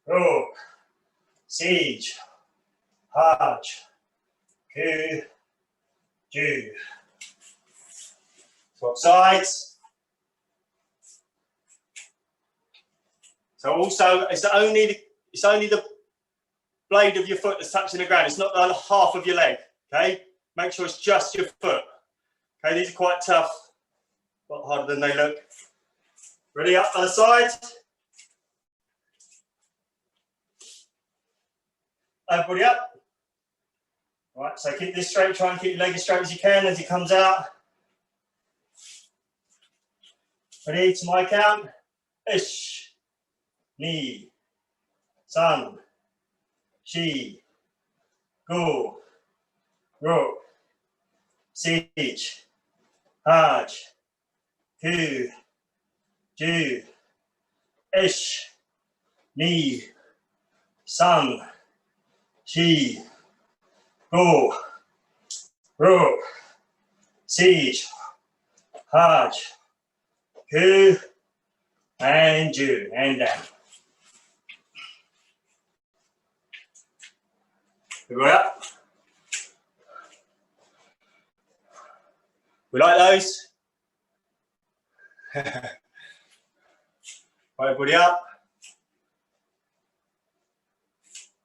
Rook, Siege, Haj, Ku, Ju. Swap sides. So also, it's only the blade of your foot that's touching the ground. It's not the half of your leg. Okay, make sure it's just your foot. Okay, these are quite tough, a lot harder than they look. Ready, up other side. Everybody up. All right, so keep this straight. Try and keep your leg as straight as you can as it comes out. Ready, to my count. Ish, Ni, San, Shi, Go, Ro, Siege, Haj, Ku, Ju, Ish, Ni, San, Shi, Go, Ro, Siege, Haj, Ku, and Ju, and down. Go up. We like those. Right, everybody up.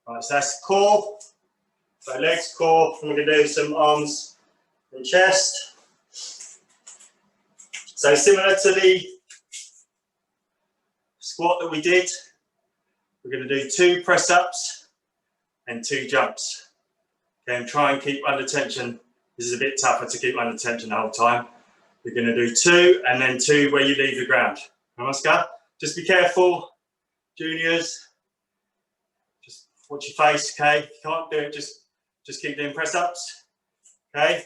Right, so that's core. So legs, core. I'm going to do some arms and chest. So similar to the squat that we did, we're going to do 2 press-ups and 2 jumps. Okay, and try and keep under tension. This is a bit tougher to keep under tension the whole time. We're going to do 2 and then 2 where you leave the ground. Namaskar. Just be careful, juniors. Just watch your face, okay? If you can't do it, just keep doing press-ups. Okay?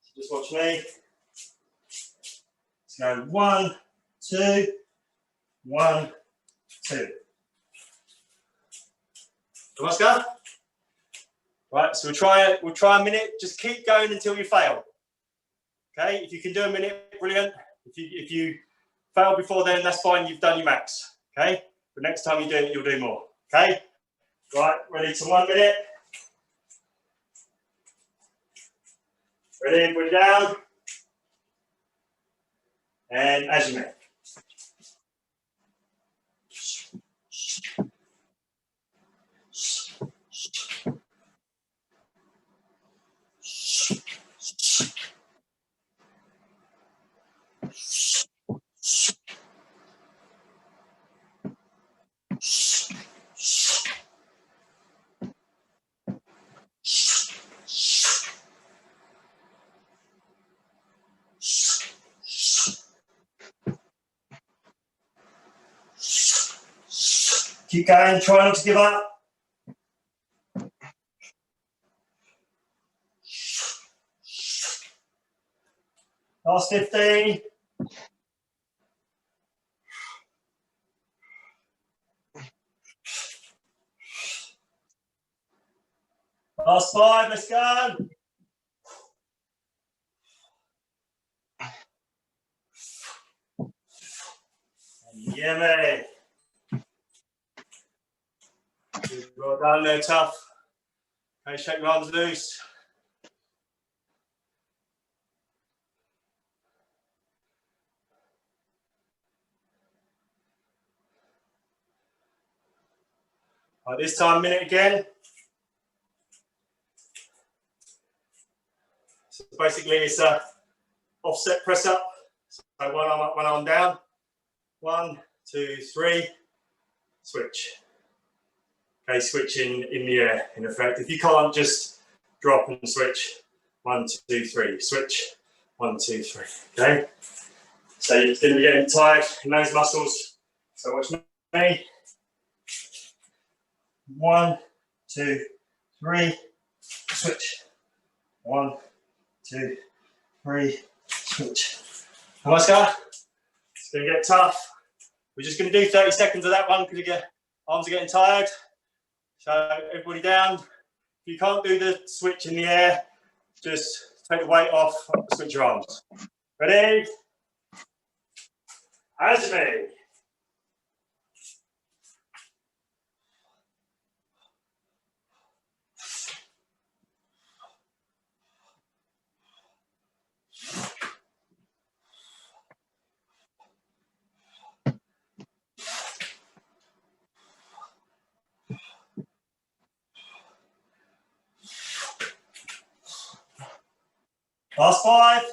So just watch me. Let's go 1, 2, 1, 2. Namaskar. Right, so we'll try a minute. Just keep going until you fail. Okay, if you can do a minute, brilliant. If you fail before then, that's fine. You've done your max. Okay, but next time you do it, you'll do more. Okay, right, ready to 1 minute. Ready, put it down. And as you may. Keep going, try not to give up. Last 15. Last 5, let's go. Yeah, mate. Well done there, tough. Okay, shake your arms loose. Right, this time, minute again. So basically, it's a offset press up. So one arm up, one arm down. 1, 2, 3. Switch. Okay, switch in the air, in effect. If you can't, just drop and switch. 1, 2, 3. Switch. 1, 2, 3. Okay. So you're going to be getting tired in those muscles. So watch me. 1, 2, 3. Switch. 1, 2, 3. Switch. Namaskar. It's going to get tough. We're just going to do 30 seconds of that one because your arms are getting tired. So everybody down. If you can't do the switch in the air, just take the weight off, switch your arms. Ready? Hajime. Last 5.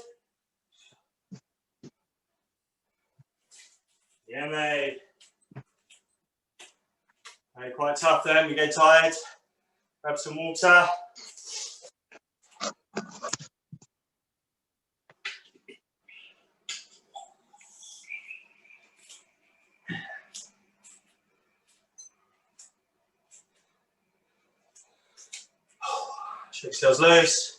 Yeah, mate. Okay, quite tough then. We get tired. Grab some water. Shake yourselves loose.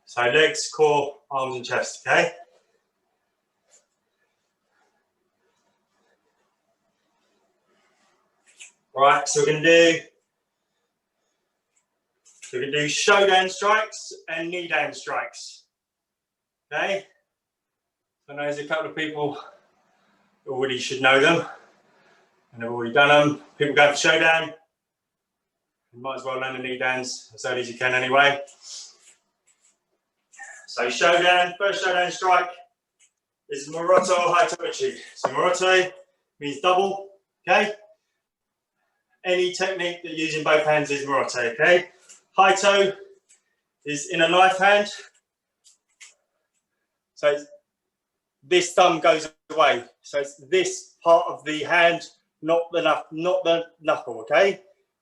So legs, core, arms and chest, okay? Right, so we're going to do Shodan strikes and Nidan strikes. Okay? I know there's a couple of people who already should know them and have already done them. People go for Shodan. You might as well learn the Nidans as early as you can anyway. So Shodan, first Shodan strike is Moroto Haitoichi. So Moroto means double, okay? Any technique that you're using both hands is Moroto, okay? Haito is in a knife hand. So this thumb goes away. So it's this part of the hand, not the knuckle, okay?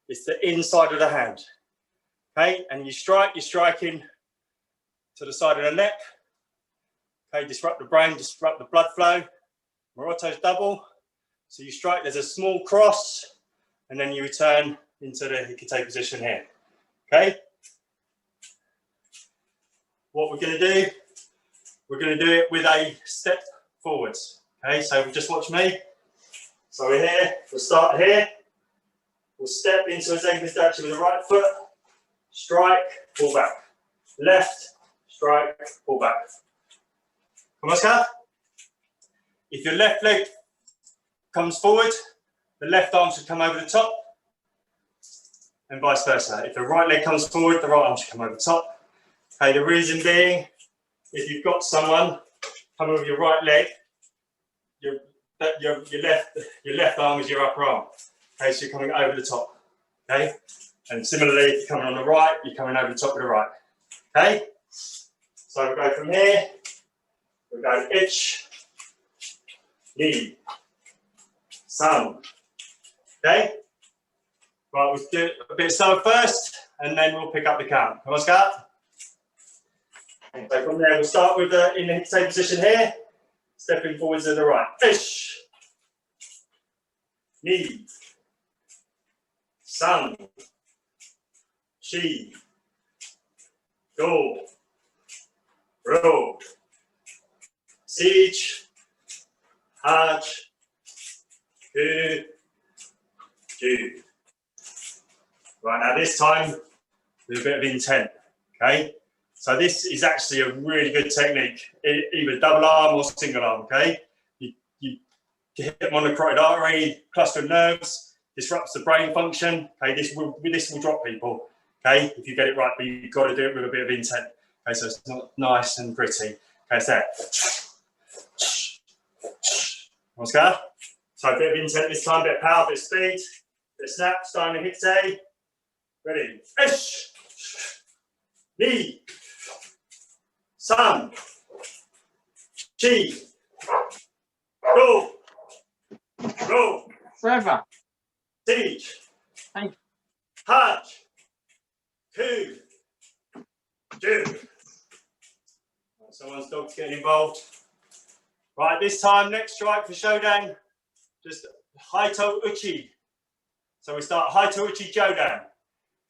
It's the inside of the hand, okay? And you strike, you're striking to the side of the neck, okay? Disrupt the brain, disrupt the blood flow. Moroto's double. So you strike, there's a small cross, and then you return into the hikite position here, okay? What we're going to do, we're going to do it with a step forwards, okay? So just watch me. So we're here, we'll start here. We'll step into a Zen statue with the right foot, strike, pull back. Left, strike, pull back. Come on, Scott. If your left leg comes forward, the left arm should come over the top, and vice versa. If the right leg comes forward, the right arm should come over the top. Okay, the reason being, if you've got someone coming with your right leg, your left arm is your upper arm. Okay, so you're coming over the top. Okay, and similarly, if you're coming on the right, you're coming over the top of the right. Okay, so we'll go from here. We'll go ich, ni, san. Okay, right, we'll do a bit slower first, and then we'll pick up the count. Come on, Scott. So from there, we'll start with in the same position here, stepping forwards to the right. Ich, ni, san, chi, do, ro, siege, haj, ku, ju. Right, now this time with a bit of intent, okay? So this is actually a really good technique, either double arm or single arm, okay? You hit them on the carotid artery, cluster of nerves, disrupts the brain function, okay? This will drop people, okay? If you get it right, but you've got to do it with a bit of intent, okay? So it's not nice and gritty, okay? So let's go. So a bit of intent this time, bit of power, bit of speed, bit of snap, starting to hit A. Ready? Ish, ni, san, chi, go, ro, Forever. siege, Thank you. haj, ku, ju. Someone's dog's getting involved. Right, this time, next strike for Shodan, just Haito Uchi. So we start Haito Uchi Jodan.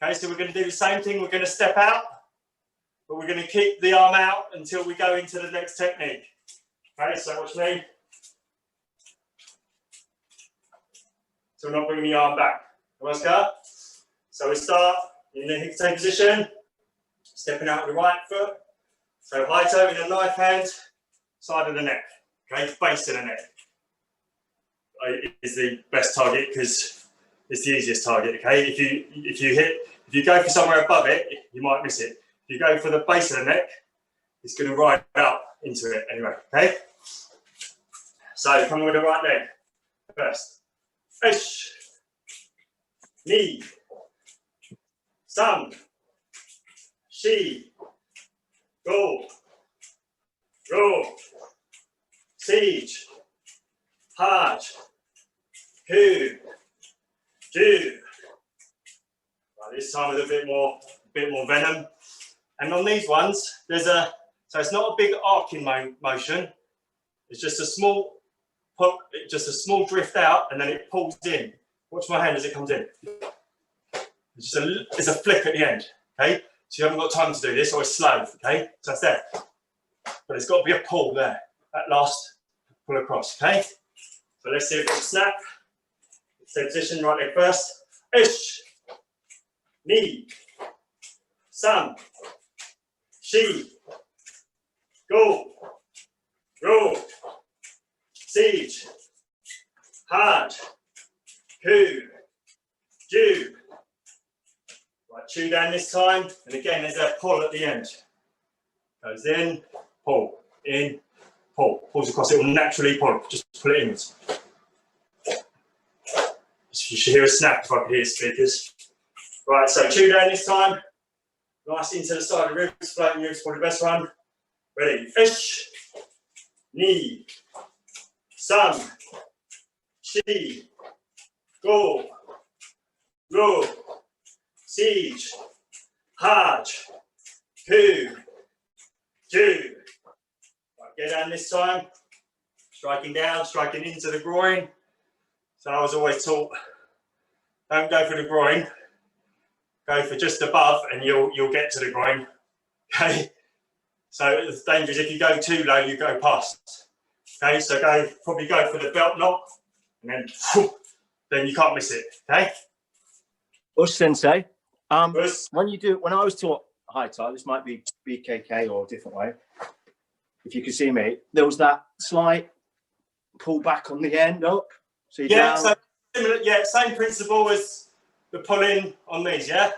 Okay, so we're going to do the same thing. We're going to step out, but we're going to keep the arm out until we go into the next technique. Okay, so watch me. So we're not bringing the arm back. Let's go. So we start in the hikite position, stepping out with the right foot, So high toe in a knife hand, side of the neck, okay, base of the neck is the best target because it's the easiest target, okay. If you go for somewhere above it, you might miss it. If you go for the base of the neck, it's going to ride up into it anyway, okay. So coming with the right leg first. Ish, knee, sun, shi, go, ro, siege, haj, ku, do. Right, this time with a bit more venom. And on these ones, so it's not a big arcing motion. It's just a small drift out, and then it pulls in. Watch my hand as it comes in. It's a flick at the end, okay? So you haven't got time to do this, or it's slow, okay? So that's there. But it's got to be a pull there. That last pull across, okay? So let's see if it'll snap. Stay position, right leg first. Ish, knee, sun, shi, go, ro, siege, hard, ku, do. Right, chew down this time, and again there's a pull at the end. Goes in, pull, pulls across. It will naturally pull. Just pull it inwards. You should hear a snap if I can hear speakers. Right, so chew down this time. Nice into the side of the ribs, floating ribs, probably the best one. Ready, ish, knee, sun, shi, go, ro, siege, haj, ku, do. Right, get down this time, striking down, striking into the groin. So I was always taught, don't go for the groin, go for just above and you'll get to the groin, okay? So it's dangerous. If you go too low, you go past. Okay, so probably go for the belt knock, and then you can't miss it. Okay. Us Sensei. When I was taught high tie, this might be BKK or a different way. If you can see me, there was that slight pull back on the end up. So yeah, so similar, yeah, same principle as the pull-in on these, yeah.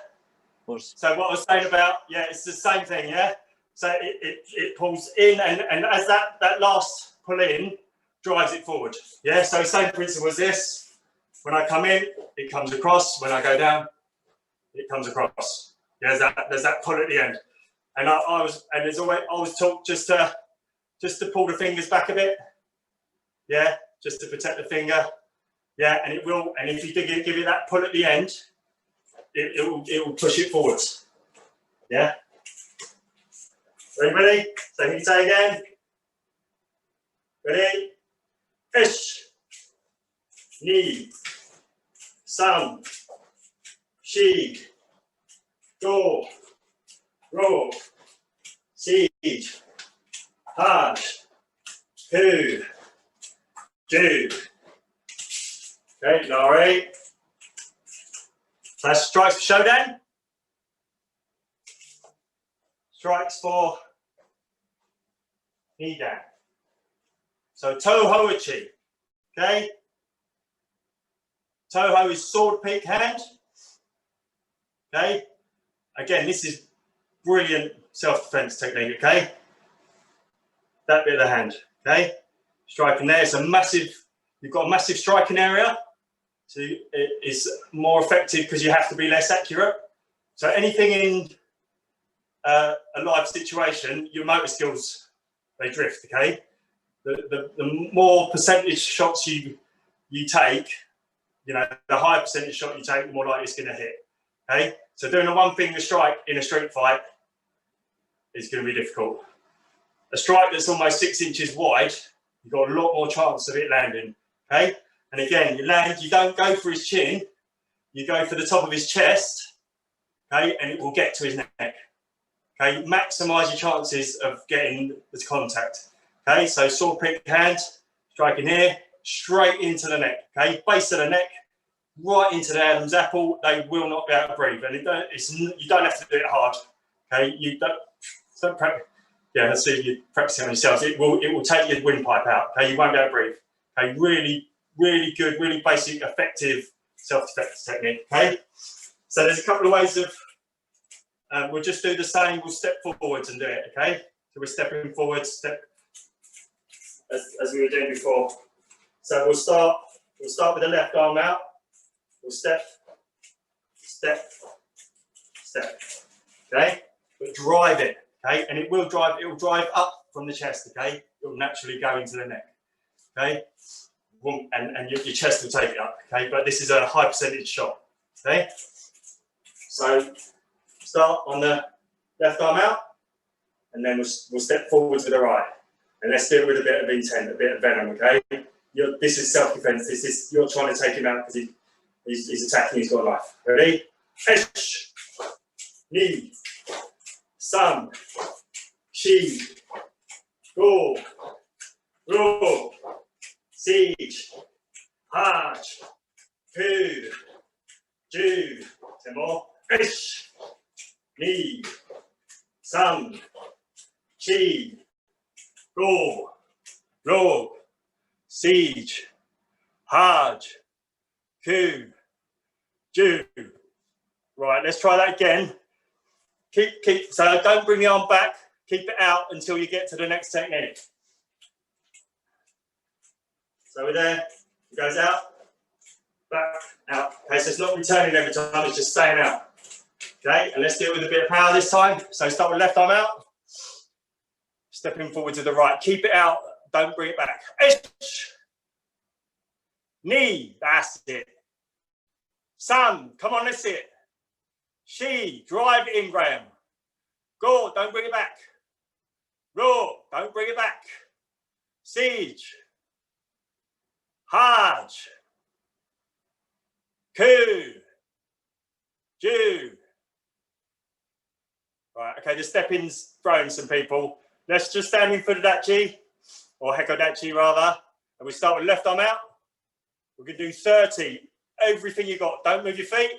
So what I was saying about, yeah, it's the same thing, yeah. So it pulls in, and as that last pull in drives it forward. Yeah, so same principle as this. When I come in, it comes across. When I go down, it comes across. Yeah, there's that pull at the end. And I was taught just to pull the fingers back a bit. Yeah, just to protect the finger. Yeah, and it will. And if you give it that pull at the end, it will push it forwards. Yeah. Ready? So can you say again? Ready? Ish, knee, sun, shi, go, ro, siege, hard, ku, do. Okay, Laurie. That's strikes for Shodan. Strikes for Nidan. So Toho Ichi, okay? Toho is sword peak hand, okay? Again, this is brilliant self-defense technique, okay? That bit of the hand, okay? Striking there, it's a massive, you've got a massive striking area, so it's more effective because you have to be less accurate. So anything in a live situation, your motor skills, they drift, okay? The more percentage shots you take, you know, the higher percentage shot you take, the more likely it's going to hit, okay? So doing a one-finger strike in a street fight is going to be difficult. A strike that's almost 6 inches wide, you've got a lot more chance of it landing, okay? And again, you don't go for his chin, you go for the top of his chest, okay? And it will get to his neck. Okay, maximise your chances of getting the contact. Okay, so sword pick hand, striking here, straight into the neck. Okay, base of the neck, right into the Adam's apple. They will not be able to breathe, and you don't have to do it hard. Okay, Yeah, let's see if you practice it on yourselves. It will take your windpipe out. Okay, you won't be able to breathe. Okay, really, really good, really basic, effective self-defense technique. Okay, so there's a couple of ways of. We'll just do the same. We'll step forwards and do it. Okay, so we're stepping forward, step as we were doing before. So we'll start with the left arm out. We'll step, step, step. Okay, but drive it. Okay, and it will drive up from the chest. Okay, it will naturally go into the neck. Okay, and your chest will take it up. Okay, but this is a high percentage shot. Okay, so start on the left arm out, and then we'll step forwards with the right. And let's do it with a bit of intent, a bit of venom. Okay, this is self-defense. This is you're trying to take him out because he's attacking. He's got a knife. Ready? Esh, ni, san, shi, go, ro, siege, haj, ku, ju. 10 more. Esh, ni, san, shi, go, ro, siege, haj, ku, ju. Right, let's try that again. Keep. So don't bring the arm back. Keep it out until you get to the next technique. So we're there. It goes out, back, out. Okay, so it's not returning every time. It's just staying out. Okay, and let's do it with a bit of power this time. So start with left arm out. Stepping forward to the right. Keep it out. Don't bring it back. Ish. Knee. That's it. San. Come on, let's see it. She. Drive it in, Graham. Go. Don't bring it back. Ro. Don't bring it back. Siege. Haj. Ku. Ju. Right, okay, the stepping's throwing some people. Let's just stand in Fudodachi, or Hekodachi rather, and we start with left arm out. We're going to do 30. Everything you got. Don't move your feet.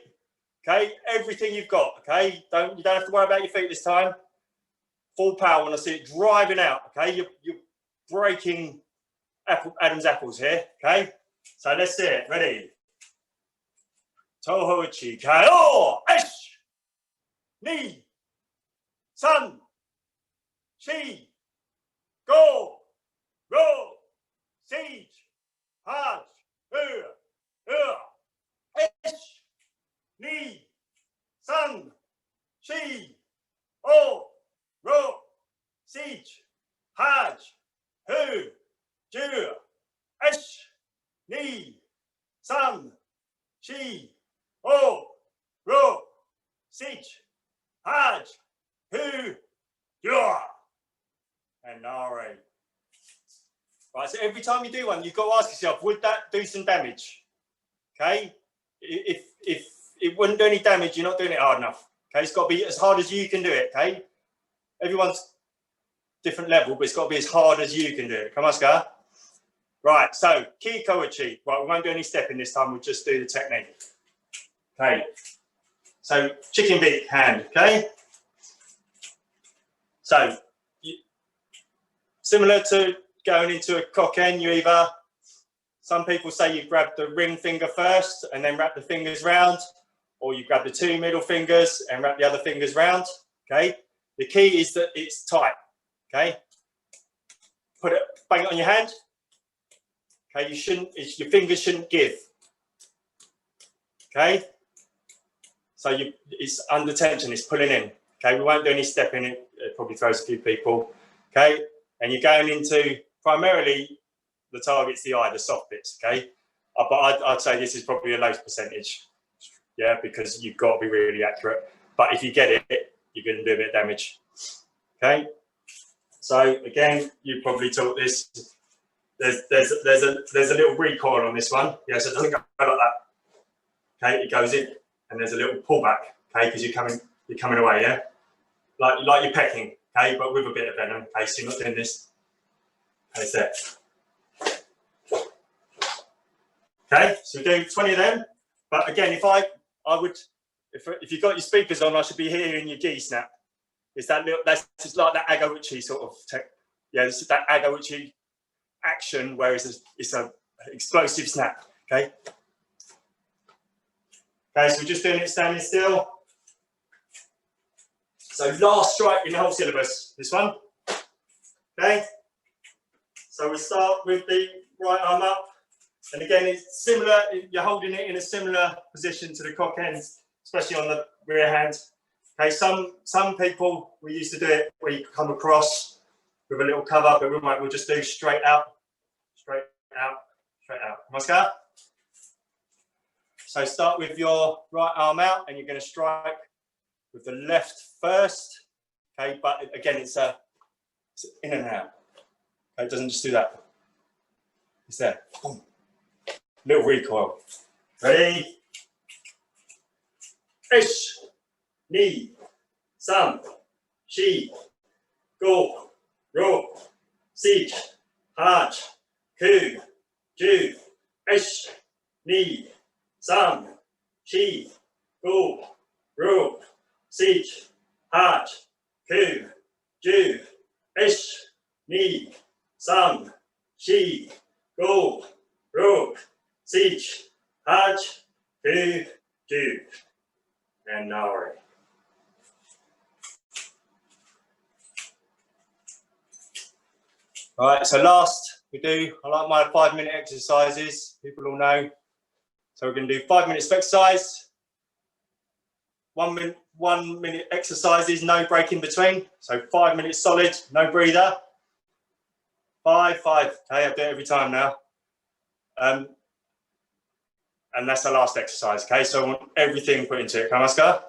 Okay, everything you've got. Okay, you don't have to worry about your feet this time. Full power when I see it driving out. Okay, you're breaking Adam's apples here. Okay, so let's see it. Ready? Toho Ichi Ko Esh Ni San Shi Go Ro Siege Haj Esh Ni San Shi O Ro Siege Haj Hu Ju Esh Ni San Shi O Ro Siege Haj Hu Ju and Nari. Right, so every time you do one, you've got to ask yourself, would that do some damage? Okay, if it wouldn't do any damage, you're not doing it hard enough. Okay, it's got to be as hard as you can do it. Okay, everyone's different level, but it's got to be as hard as you can do it. Come on, Scar. Right, so Kikoichi. Right, we won't do any stepping this time. We'll just do the technique. Okay, so chicken beak hand. Okay, so similar to going into a koken, you either, some people say you grab the ring finger first and then wrap the fingers round, or you grab the 2 middle fingers and wrap the other fingers round. Okay, the key is that it's tight. Okay, bang it on your hand. Okay, your fingers shouldn't give. Okay, so it's under tension, it's pulling in. Okay, we won't do any stepping, it probably throws a few people. Okay, and you're going into primarily the target's the eye, the soft bits. Okay, but I'd say this is probably a low percentage. Yeah, because you've got to be really accurate. But if you get it, you're going to do a bit of damage. Okay, so again, you probably taught this. There's a little recoil on this one. Yeah, so it doesn't go like that. Okay, it goes in, and there's a little pullback. Okay, because you're coming away. Yeah, like you're pecking. Okay, but with a bit of venom. Okay, so you're not doing this. Okay, so. Okay, so we do 20 of them. But again, if you've got your speakers on, I should be hearing your G snap. It's that little, that's just like that agouchi sort of yeah, this is that agouchi action where it's a explosive snap. Okay. Okay, so we're just doing it standing still. So last strike in the whole syllabus, this one. Okay. So we start with the right arm up. And again, it's similar, you're holding it in a similar position to the cock ends, especially on the rear hand. Okay, some people, we used to do it where you come across with a little cover, but we'll just do straight out, straight out, straight out. Namaskar. So start with your right arm out, and you're going to strike with the left first. Okay, but again, it's in and out. Okay, it doesn't just do that. It's there. Boom. Little recoil. Ready? Ish, ni, sam, shi, go, ro, sich, haj, ku, ju, ish, ni, sam, shi, go, ro, sich, haj, ku, ju, ish, ni, sam, shi, go, ro, sich, haj, ku, ju. And Nari. All right, so last we do, I like my 5-minute exercises, people all know. So we're going to do 5 minutes of exercise, 1 minute exercises, no break in between. So 5 minutes solid, no breather. 5, 5. Okay, I'll do it every time now. And that's the last exercise, okay? So I want everything put into it. Come on, Oscar.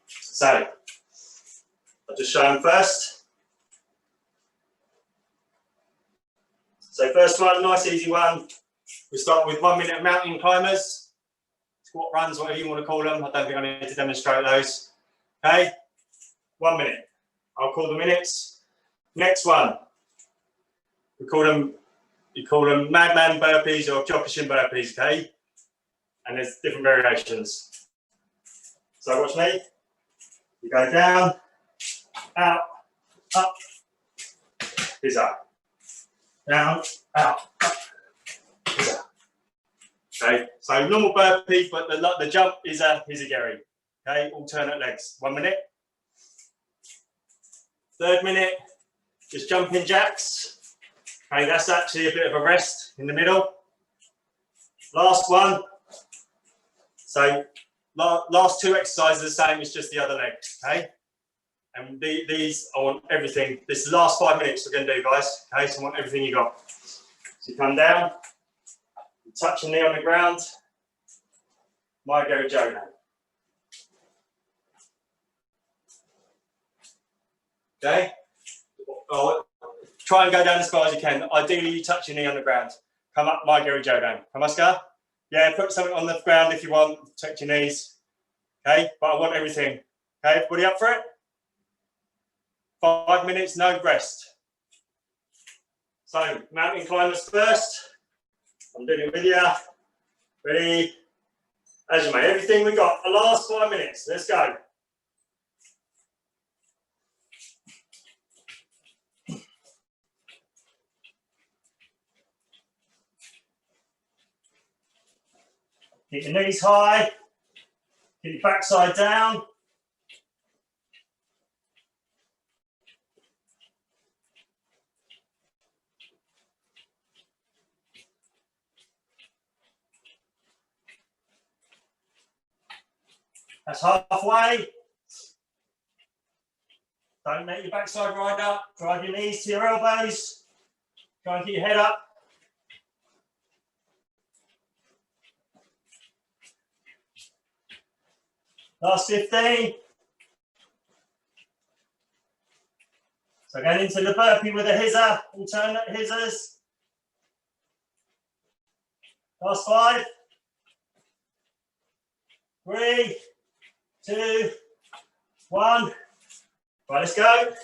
So, I'll just show them first. So first one, nice easy one. We start with 1 minute of mountain climbers. Squat runs, whatever you want to call them. I don't think I need to demonstrate those. Okay, 1 minute. I'll call the minutes. Next one, you call them madman burpees or Kyokushin burpees, okay? And there's different variations. So watch me. You go down, out, up, is up. Down, out, up, is up. Okay, so normal burpee, but the jump is a hizigiri. Okay, alternate legs. 1 minute. Third minute, just jumping jacks. Okay, that's actually a bit of a rest in the middle. Last one. So last two exercises are the same, it's just the other leg, okay? And these, I want everything. This is the last 5 minutes we're going to do, guys. Okay, so I want everything you got. So you come down, you touch your knee on the ground. My go Jodan. Okay? Try and go down as far as you can. Ideally, you touch your knee on the ground. Come up, my go Jodan. Come on, Oscar. Yeah, put something on the ground if you want. Protect your knees. Okay, but I want everything. Okay, everybody up for it? 5 minutes, no rest. So, mountain climbers first. I'm doing it with you. Ready? As you may, everything we got. The last 5 minutes. Let's go. Keep your knees high. Keep your backside down. That's halfway. Don't let your backside ride up. Drive your knees to your elbows. Try and keep your head up. Last 15. So going into the burpee with a hizzer, alternate hizzers. Last 5. 3, 2, 1. Right, let's go.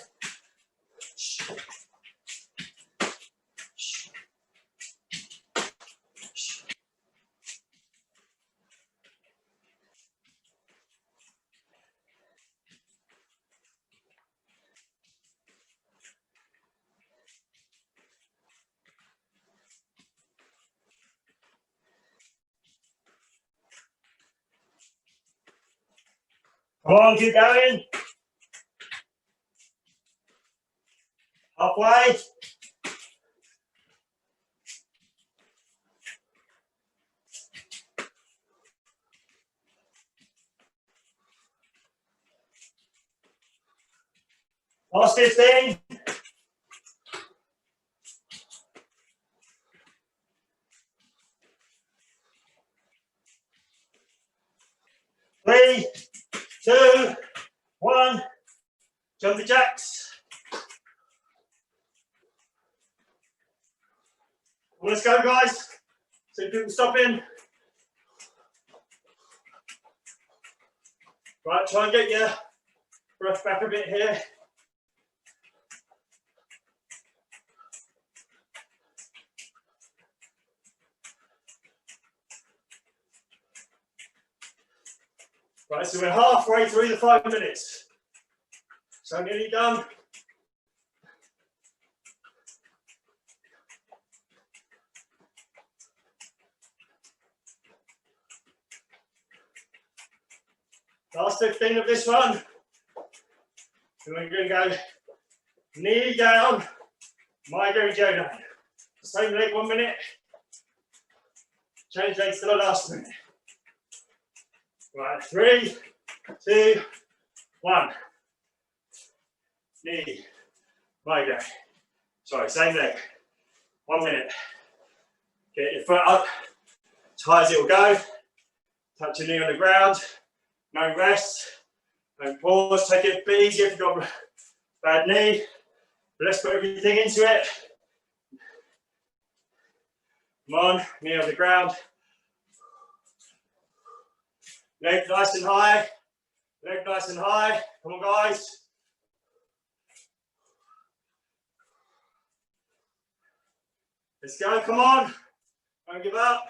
Come on, keep going. Halfway. Last 15. Three, 2, 1. Jump the jacks. Well, let's go, guys. See people stopping. Right, try and get your breath back a bit here. Right, so we're halfway through the 5 minutes. So nearly done. Last 15 of this one. And we're going to go knee down, Wado Ryu. Same leg 1 minute. Change legs to the last minute. Right, 3, 2, 1. Knee, Wado. Sorry, same leg. 1 minute. Get your foot up as high as it will go. Touch your knee on the ground. No rest. Don't pause. Take it a bit easier if you've got a bad knee. But let's put everything into it. Come on, knee on the ground. Leg nice and high. Leg nice and high. Come on, guys. Let's go. Come on. Don't give up.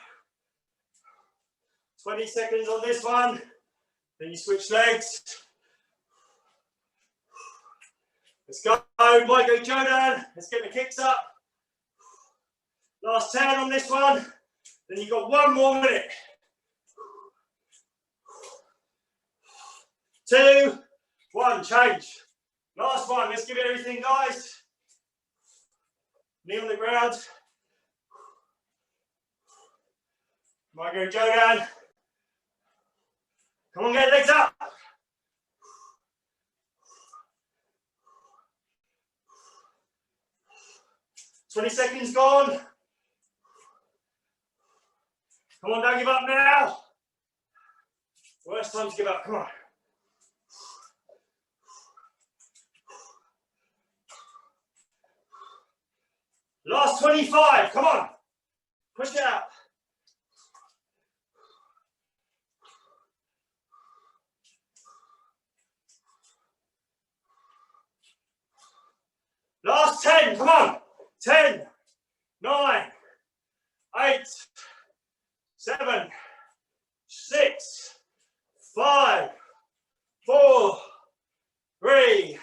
20 seconds on this one. Then you switch legs. Let's go. Might go Shodan. Let's get the kicks up. Last 10 on this one. Then you've got 1 more minute. 2, 1, change. Last one, let's give it everything, guys. Knee on the ground. Might go Shodan. Come on, get legs up. "20 seconds gone. Come on, don't give up now. Worst time to give up, come on. Last 25, come on. Push it out. Last 10, come on. 10, 9, 8, 7, 6, 5, 4, 3,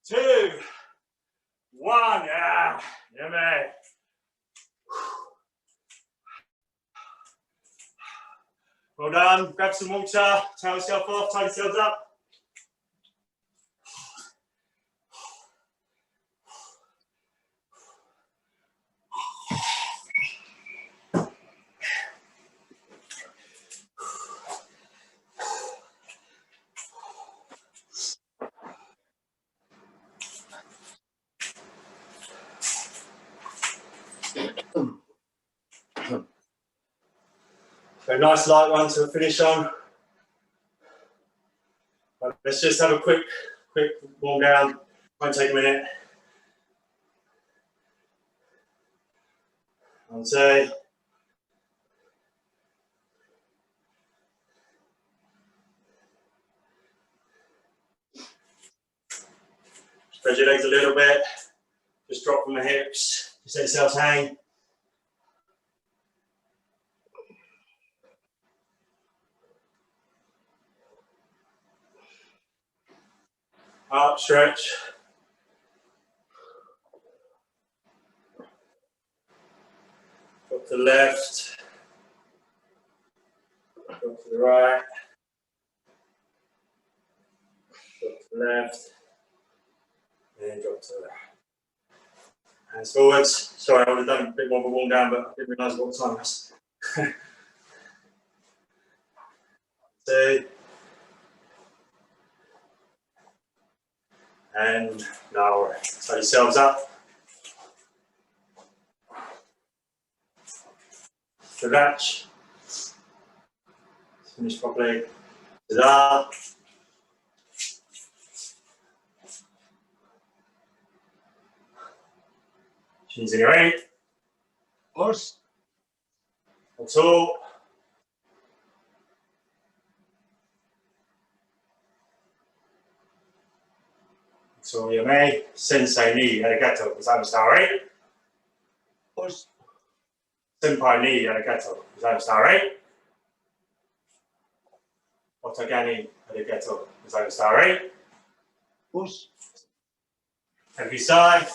2, 1. Yeah, man. Well done. Grab some water, towel yourself off, tie yourselves up. A nice light one to finish on. Let's just have a quick warm down. Won't take a minute. 1, 2. Spread your legs a little bit. Just drop from the hips. Just let yourselves hang. Up, stretch. Drop to the left. Drop to the right. left, and then drop to the hands forwards. Sorry, I would have done a bit more of a warm down, but I didn't realise what time it was. 2, and now tie yourselves up. The match. Finish properly. Ta-da. Shins in your 8. Horse. That's all. So you may Sensei ni arigato gozaimasu, right? Horse. Senpai ni arigato gozaimasu, right? Otagani arigato gozaimasu, right? Horse. Every side.